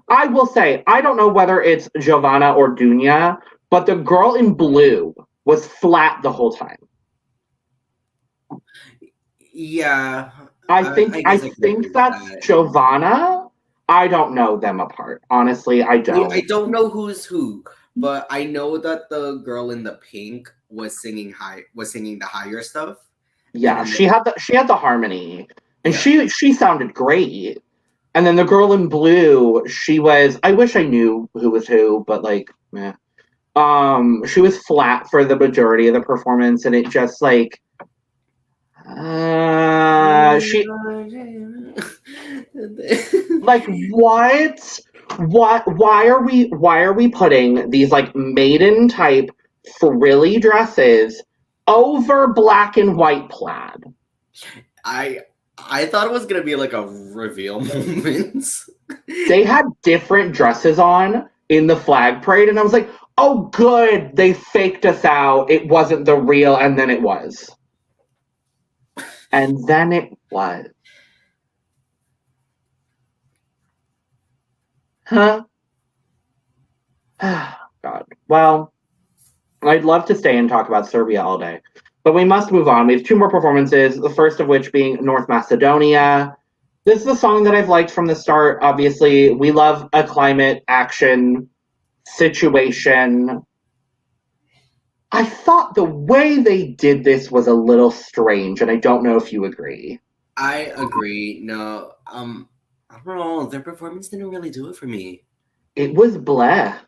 I will say, I don't know whether it's Giovanna or Dunya, but the girl in blue was flat the whole time. Yeah. I think that's Giovanna. I don't know them apart. Honestly, I don't. I don't know who's who, but I know that the girl in the pink was singing the higher stuff. Yeah, she had the harmony, and she sounded great. And then the girl in blue, she was. I wish I knew who was who, but meh. She was flat for the majority of the performance, and it just she what? Why are we putting these maiden type frilly dresses over black and white plaid? I thought it was gonna be like a reveal moment. They had different dresses on in the flag parade, and I was like, oh good, they faked us out. It wasn't the real, and then it was. And then it was. Huh? God. Well, I'd love to stay and talk about Serbia all day. But we must move on. We have 2 more performances, the first of which being North Macedonia. This is a song that I've liked from the start. Obviously, we love a climate action situation. I thought the way they did this was a little strange, and I don't know if you agree. I agree. No, I don't know. Their performance didn't really do it for me. It was bleh.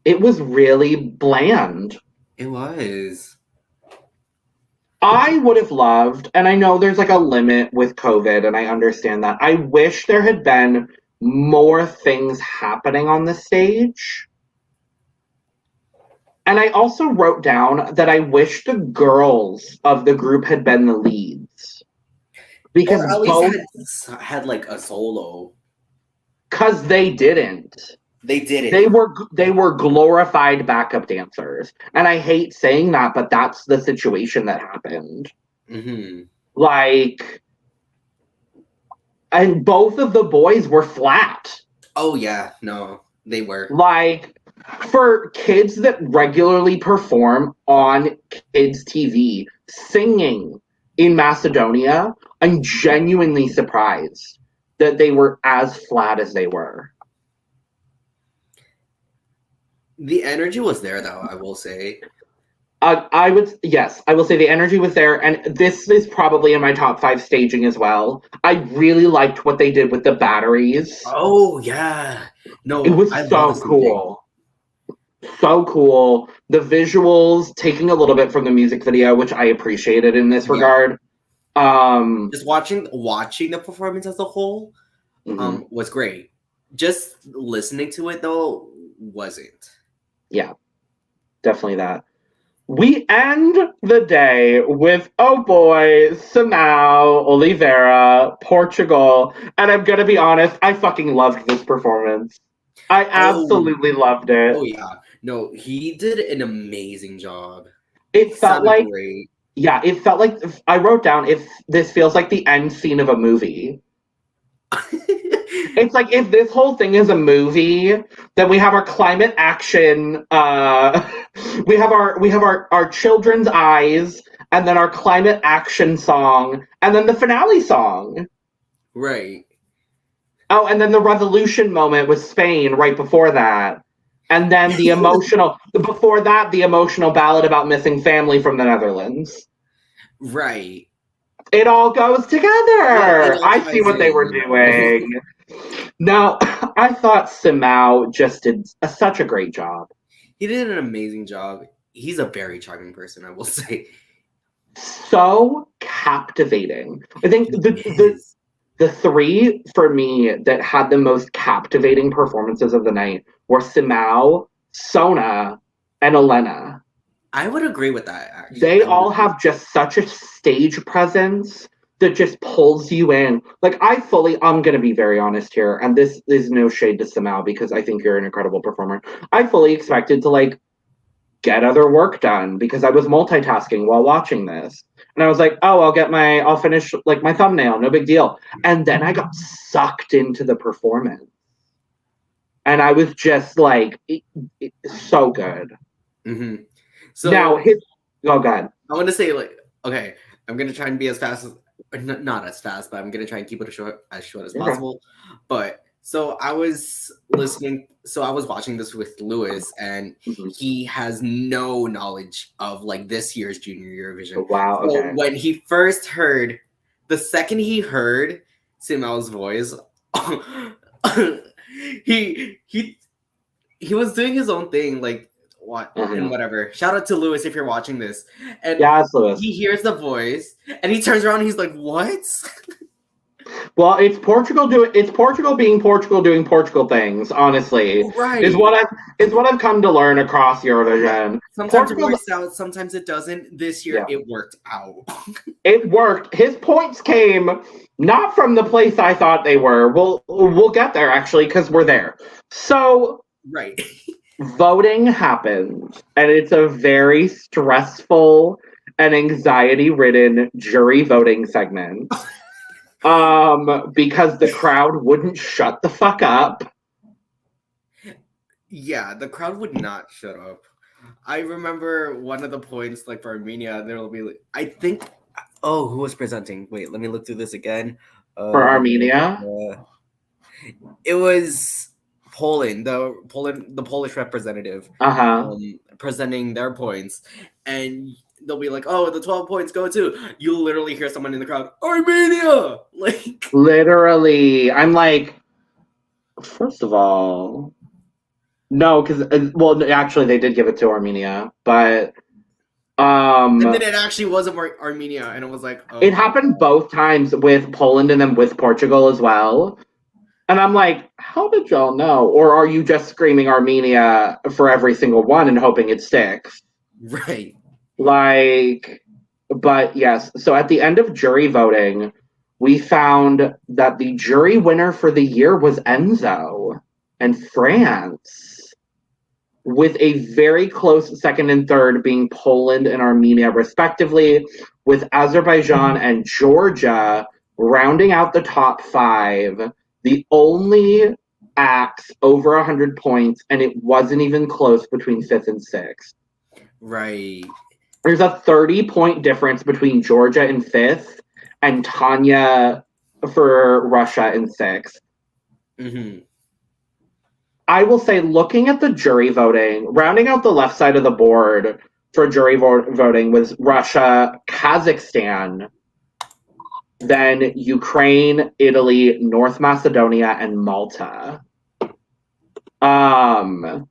It was really bland. It was. I would have loved, and I know there's like a limit with COVID, and I understand that. I wish there had been more things happening on the stage. And I also wrote down that I wish the girls of the group had been the leads. Because Or at least both, had like a solo. because they didn't. They didn't. They were glorified backup dancers. And I hate saying that, but that's the situation that happened. Mm-hmm. Like, and both of the boys were flat. Oh yeah, no, they were. Like, for kids that regularly perform on kids' TV singing in Macedonia, I'm genuinely surprised that they were as flat as they were. The energy was there, though. I will say. I will say the energy was there, and this is probably in my top 5 staging as well. I really liked what they did with the batteries. Oh yeah, no, It was I love the so staging. cool. So cool. The visuals, taking a little bit from the music video, which I appreciated in this regard. Just watching the performance as a whole, Mhm. was great. Just listening to it though wasn't. Yeah, definitely that. We end the day with, oh boy, Samau, Oliveira, Portugal. And I'm going to be honest, I fucking loved this performance. I Oh, absolutely loved it. oh yeah. No, he did an amazing job. It felt Sounded like, great. yeah, it felt like, I wrote down, if this feels like the end scene of a movie. It's like if this whole thing is a movie, then we have our climate action. We have our children's eyes, and then our climate action song, and then the finale song. Right. Oh, and then the revolution moment with Spain right before that, and then the emotional ballad about missing family from the Netherlands. Right. It all goes It together. all I see ties what they in, were you know. doing. Now, I thought Samau just did such a great job. He did an amazing job. He's a very charming person, I will say. So captivating. I think He the is. the three for me that had the most captivating performances of the night were Samau, Sona, and Elena. I would agree with that, actually. They I would all agree. have just such a stage presence that just pulls you in. Like I'm gonna be very honest here, and this is no shade to Samau because I think you're an incredible performer. I fully expected to like get other work done because I was multitasking while watching this. And I was like, oh, I'll finish like my thumbnail, no big deal. And then I got sucked into the performance. And I was just like, so good. Mm-hmm. Now, So oh, God. I want to say, like, okay, I'm gonna try and be as fast as, not as fast, but I'm gonna try and keep it as short as Okay. possible. But so I was listening, so I was watching this with Lewis, and Mhm. he has no knowledge of like this year's Junior Eurovision. Wow. So Okay. when he first heard, the second he heard Simel's voice, he he he was doing his own thing, like what and Uh-huh. whatever. Shout out to Lewis if you're watching this. And Yes, Lewis. he hears the voice and he turns around and he's like, "What?" Well, it's Portugal being Portugal doing Portugal things, honestly. Is Right. what I've come to learn across Yeah. Eurovision. Sometimes it Portugal's works out, sometimes it doesn't. This year yeah. it worked out. It worked. His points came not from the place I thought they were. We'll get there actually because we're there. So Right. voting happens, and it's a very stressful and anxiety-ridden jury voting segment. Because the crowd wouldn't shut the fuck up. Yeah, the crowd would not shut up. I remember one of the points, like for Armenia, there'll be like, I think, oh, who was presenting? Wait, let me look through this again. For Uh, Armenia. it was the Polish representative, Uh-huh. presenting their points, and they'll be like, "Oh, the 12 points go to." You'll literally hear someone in the crowd, "Armenia!" Like, literally, I'm like, first of all, no, because actually, they did give it to Armenia, but and then it actually wasn't Armenia, and it was like, oh. It happened both times with Poland and then with Portugal as well. And I'm like, how did y'all know? Or are you just screaming Armenia for every single one and hoping it sticks? Right. Like, but yes. So at the end of jury voting, we found that the jury winner for the year was Enzo and France, with a very close second and third being Poland and Armenia, respectively, with Azerbaijan and Georgia rounding out the top 5. The only acts over 100 points, and it wasn't even close between 5th and 6th. Right. There's a 30-point difference between Georgia in 5th and Tanya for Russia in 6th. Mm-hmm. I will say, looking at the jury voting, rounding out the left side of the board for jury voting was Russia, Kazakhstan, then Ukraine, Italy, North Macedonia, and Malta. I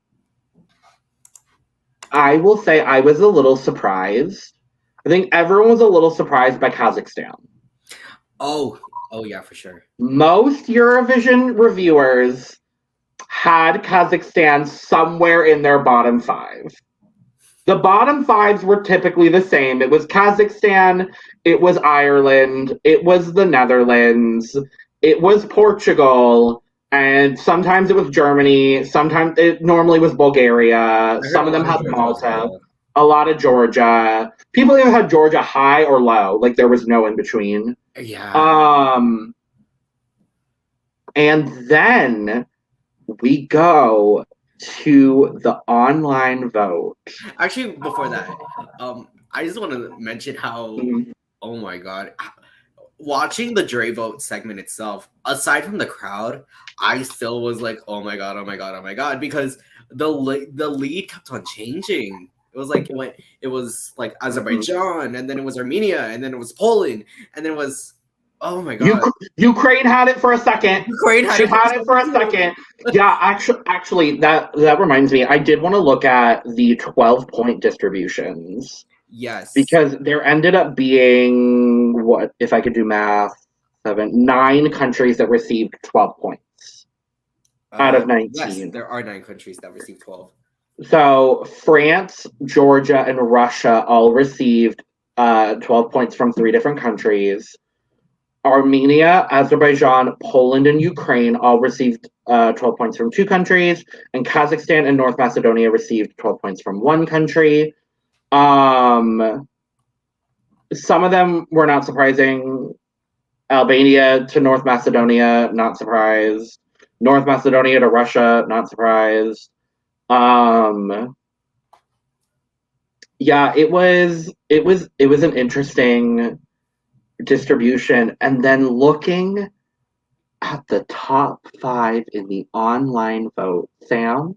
will say I was a little surprised. I think everyone was a little surprised by Kazakhstan. Oh yeah, for sure. Most Eurovision reviewers had Kazakhstan somewhere in their bottom 5. The bottom 5s were typically the same. It was Kazakhstan, it was Ireland, it was the Netherlands, it was Portugal, and sometimes it was Germany, sometimes it normally was Bulgaria, some of them had Malta, a lot of Georgia. People either had Georgia high or low, like there was no in between. Yeah. And then we go to the online vote. Actually, before that, I just want to mention how, oh my god, watching the jury vote segment itself, aside from the crowd, I still was like, oh my god, oh my god, oh my god, because the lead kept on changing. It was like it was like Azerbaijan, and then it was Armenia, and then it was Poland, and then it was, oh my god, Ukraine had it for a second. Ukraine had it for a second. Yeah, actually, that reminds me. I did want to look at the 12-point distributions. Yes, because there ended up being, what, if I could do math, 9 countries that received 12 points out of 19. Yes, there are 9 countries that received 12. So France, Georgia, and Russia all received 12 points from 3 different countries. Armenia, Azerbaijan, Poland, and Ukraine all received 12 points from 2 countries, and Kazakhstan and North Macedonia received 12 points from 1 country. Some of them were not surprising. Albania to North Macedonia, not surprised. North Macedonia to Russia, not surprised. Yeah, it was an interesting distribution. And then looking at the top 5 in the online vote, Sam,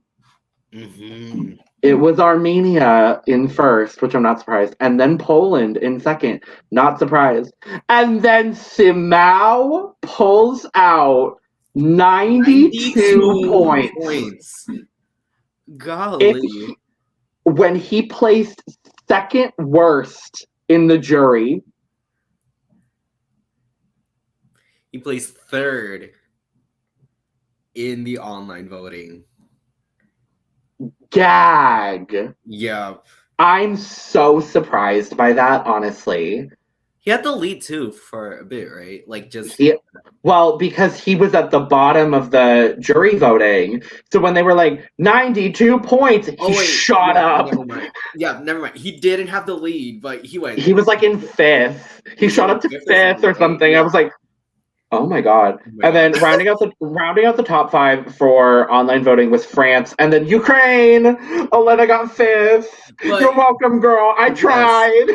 it was Armenia in first, which I'm not surprised, and then Poland in second, not surprised, and then Simao pulls out 92 points. Golly. When he placed second worst in the jury. He placed 3rd in the online voting. Gag. Yeah. I'm so surprised by that, honestly. He had the lead too for a bit, right? Like just well, because he was at the bottom of the jury voting. So when they were like 92 points, he shot up. Never mind. He didn't have the lead, but he went. He was like in 5th. He shot up to 5th or something. I was like, oh my god. And then rounding out the top 5 for online voting was France, and then Ukraine. Elena got 5th. You're welcome, girl. I tried.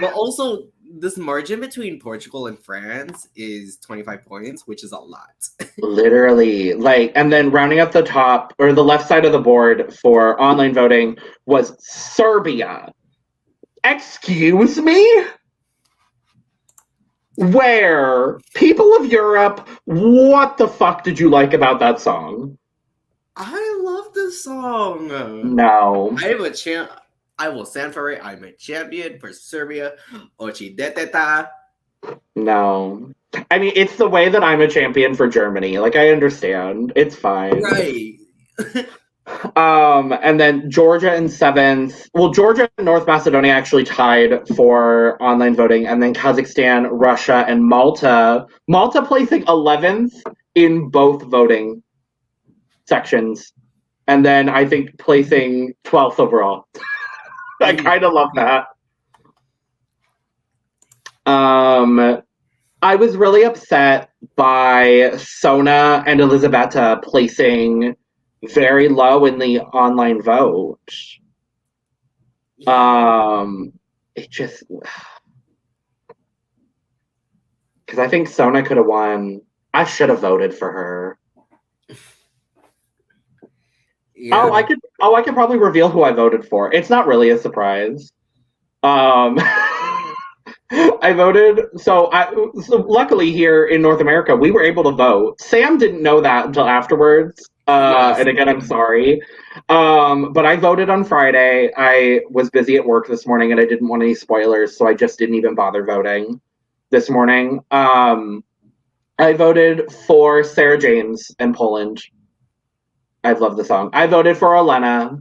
But also, this margin between Portugal and France is 25 points, which is a lot. Literally. And then rounding out the top, or the left side of the board for online voting was Serbia. Excuse me? Where? People of Europe, what the fuck did you like about that song? I love this song. No. I am a champ. I will stand for it. I'm a champion for Serbia. Ochi deteta. No. I mean, it's the way that I'm a champion for Germany. Like, I understand. It's fine. Right. And then Georgia in 7th. Well, Georgia and North Macedonia actually tied for online voting, and then Kazakhstan, Russia, and Malta. Malta placing 11th in both voting sections, and then I think placing 12th overall. I kind of love that. I was really upset by Sona and Elisabetta placing very low in the online vote. It just, because I think Sona could have won. I should have voted for her. Yeah. I could probably reveal who I voted for. It's not really a surprise. I voted. So luckily here in North America, we were able to vote. Sam didn't know that until afterwards. Yes. And again, I'm sorry. But I voted on Friday. I was busy at work this morning and I didn't want any spoilers, so I just didn't even bother voting this morning. I voted for Sarah James in Poland. I love the song. I voted for Elena.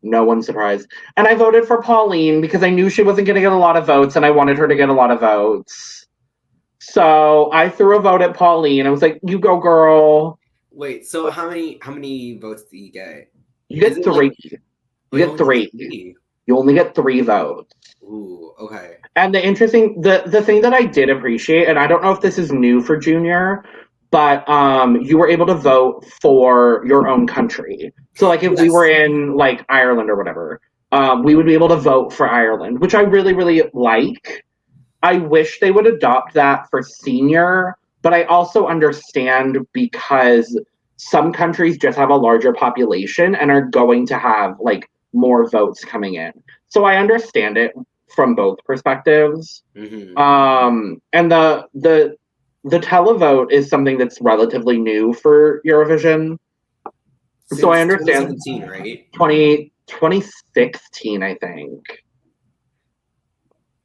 No one's surprised. And I voted for Pauline because I knew she wasn't going to get a lot of votes and I wanted her to get a lot of votes. So I threw a vote at Pauline. I was like, you go, girl. Wait, so how many votes do you get? You get three. You get three. You only get 3 votes. Ooh, okay. And the thing that I did appreciate, and I don't know if this is new for Junior, but you were able to vote for your own country. So like if we were in like Ireland or whatever, we would be able to vote for Ireland, which I really, really like. I wish they would adopt that for senior, but I also understand because some countries just have a larger population and are going to have like more votes coming in. So I understand it from both perspectives. Mm-hmm. And the televote is something that's relatively new for Eurovision. Since so I understand 2017, right? 2016, I think.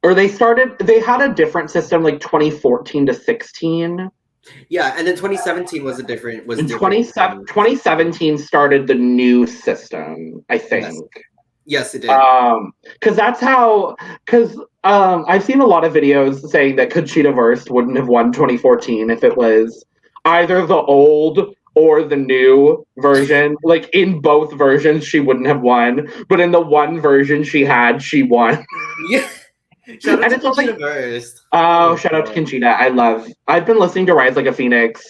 Or they had a different system like 2014 to 16. Yeah, and then 2017 was different. 2017 started the new system, I think. Yes, it did. Because I've seen a lot of videos saying that Conchita Wurst wouldn't have won 2014 if it was either the old or the new version. Like in both versions, she wouldn't have won, but in the one version she won. Yeah. Shout out to Conchita Wurst. Oh, shout out to Conchita. I've been listening to Rise Like a Phoenix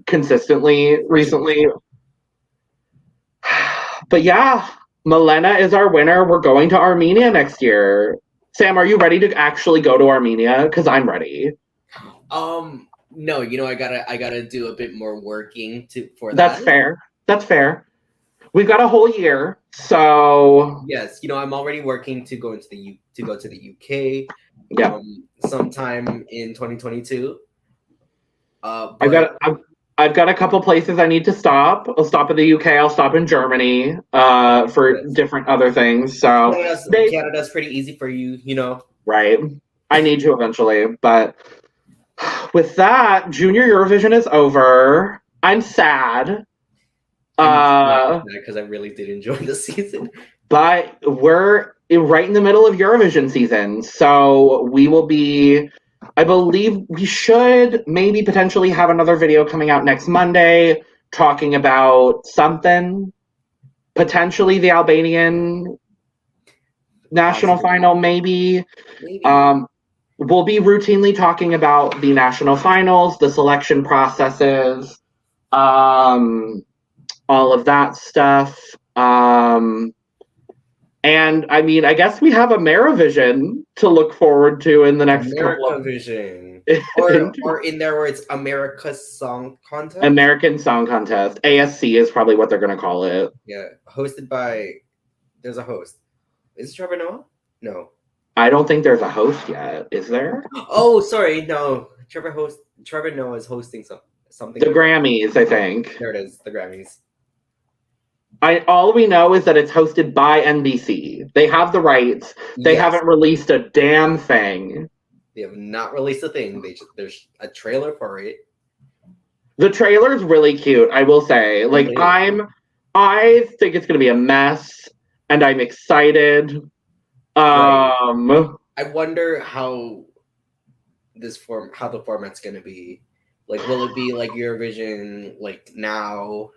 consistently recently. But yeah, Milena is our winner. We're going to Armenia next year. Sam, are you ready to actually go to Armenia? Because I'm ready. No, I gotta do a bit more working for that. That's fair. We've got a whole year, so yes, I'm already working to go to the UK. Yeah. Sometime in 2022. I've got a couple places I need to stop. I'll stop in the UK. I'll stop in Germany for different other things. So Canada's pretty easy for you, Right. I need to eventually, but with that, Junior Eurovision is over. I'm sad. Because I really did enjoy the season. But we're right in the middle of Eurovision season, so we will be. I believe we should maybe potentially have another video coming out next Monday talking about something. Potentially the Albanian national final, maybe. We'll be routinely talking about the national finals, the selection processes, all of that stuff. And I mean, I guess we have Amerivision to look forward to in the next couple of Vision. or in their words, America's Song Contest. American Song Contest. ASC is probably what they're going to call it. Yeah, hosted by. There's a host. Is it Trevor Noah? No. I don't think there's a host yet. Is there? Oh, sorry, no. Trevor Noah is hosting something. The Grammys, I think. There it is, the Grammys. All we know is that it's hosted by NBC. They have the rights. They haven't released a damn thing. They have not released a thing. There's a trailer for it. The trailer's really cute, I will say. Like, I think it's gonna be a mess, and I'm excited. Right. I wonder how the format's gonna be. Like, will it be like Eurovision, like now?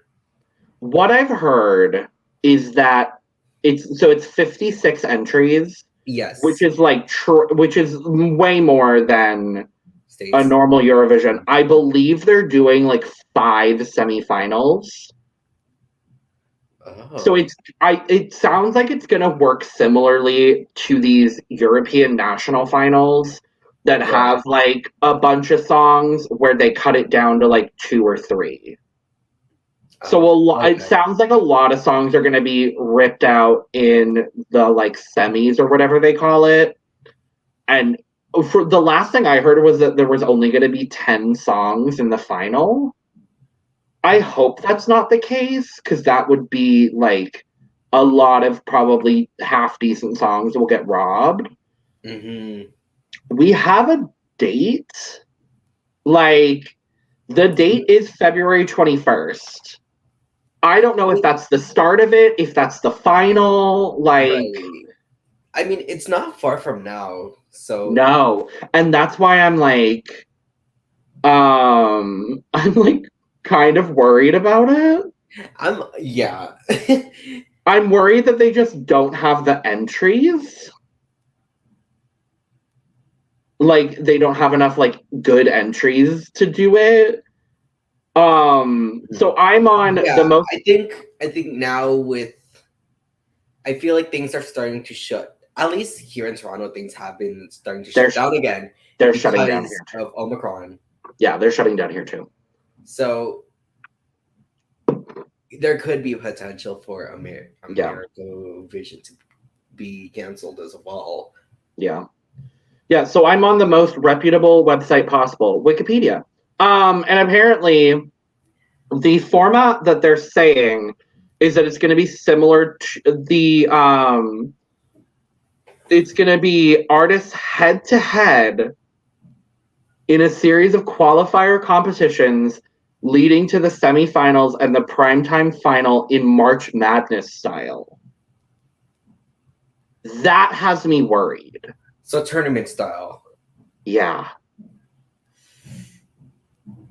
What I've heard is that it's 56 entries. Yes. Which is like which is way more than States. A normal Eurovision. I believe they're doing like 5 semifinals. Oh. So it sounds like it's gonna work similarly to these European national finals that have like a bunch of songs where they cut it down to like 2 or 3. So it sounds like a lot of songs are going to be ripped out in the like semis or whatever they call it. And for the last thing I heard was that there was only going to be 10 songs in the final. I hope that's not the case, because that would be like a lot of probably half decent songs will get robbed. Mm-hmm. We have a date. Like, the date is February 21st. I don't know if that's the start of it, if that's the final, like... Right. I mean, it's not far from now, so... No, and that's why I'm like... I'm like kind of worried about it. Yeah. I'm worried that they just don't have the entries. Like, they don't have enough, like, good entries to do it. So I'm on the most... I think now with... I feel like things are starting to shut... At least here in Toronto, things have been starting to shut down again. They're shutting down here, too. Of Omicron. Yeah, they're shutting down here, too. So... there could be potential for American Vision to be canceled as well. Yeah. Yeah, so I'm on the most reputable website possible, Wikipedia. And apparently the format that they're saying is that it's going to be similar to the it's going to be artists head to head in a series of qualifier competitions leading to the semifinals and the primetime final in March Madness style. That has me worried. So tournament style. Yeah.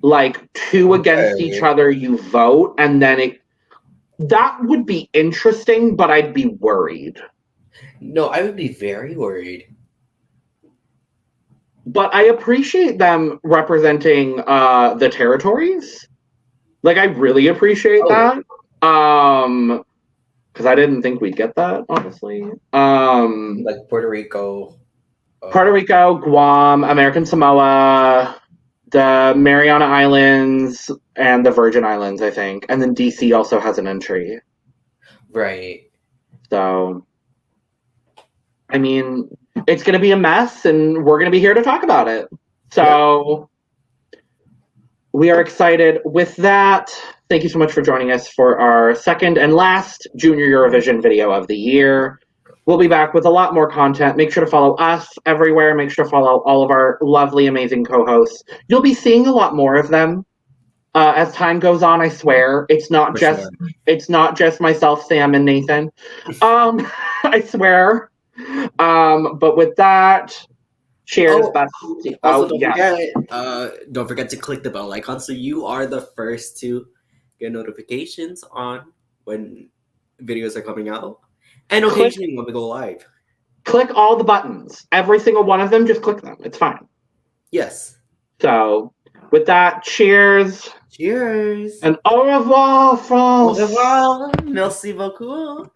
Like 2 against each other, you vote, and then that would be interesting, but I'd be worried. No, I would be very worried. But I appreciate them representing the territories. Like, I really appreciate that. Because I didn't think we'd get that, honestly. Like Puerto Rico, Guam, American Samoa, the Mariana Islands, and the Virgin Islands, I think. And then DC also has an entry. Right. So, I mean, it's going to be a mess, and we're going to be here to talk about it. So, we are excited. With that, thank you so much for joining us for our second and last Junior Eurovision video of the year. We'll be back with a lot more content. Make sure to follow us everywhere. Make sure to follow all of our lovely, amazing co-hosts. You'll be seeing a lot more of them as time goes on. I swear, it's not just myself, Sam, and Nathan. I swear. But with that, cheers. Don't forget to click the bell icon so you are the first to get notifications on when videos are coming out. And occasionally when we go live. Click all the buttons. Every single one of them, just click them. It's fine. Yes. So, with that, cheers. Cheers. And au revoir, France. Au revoir. Merci beaucoup.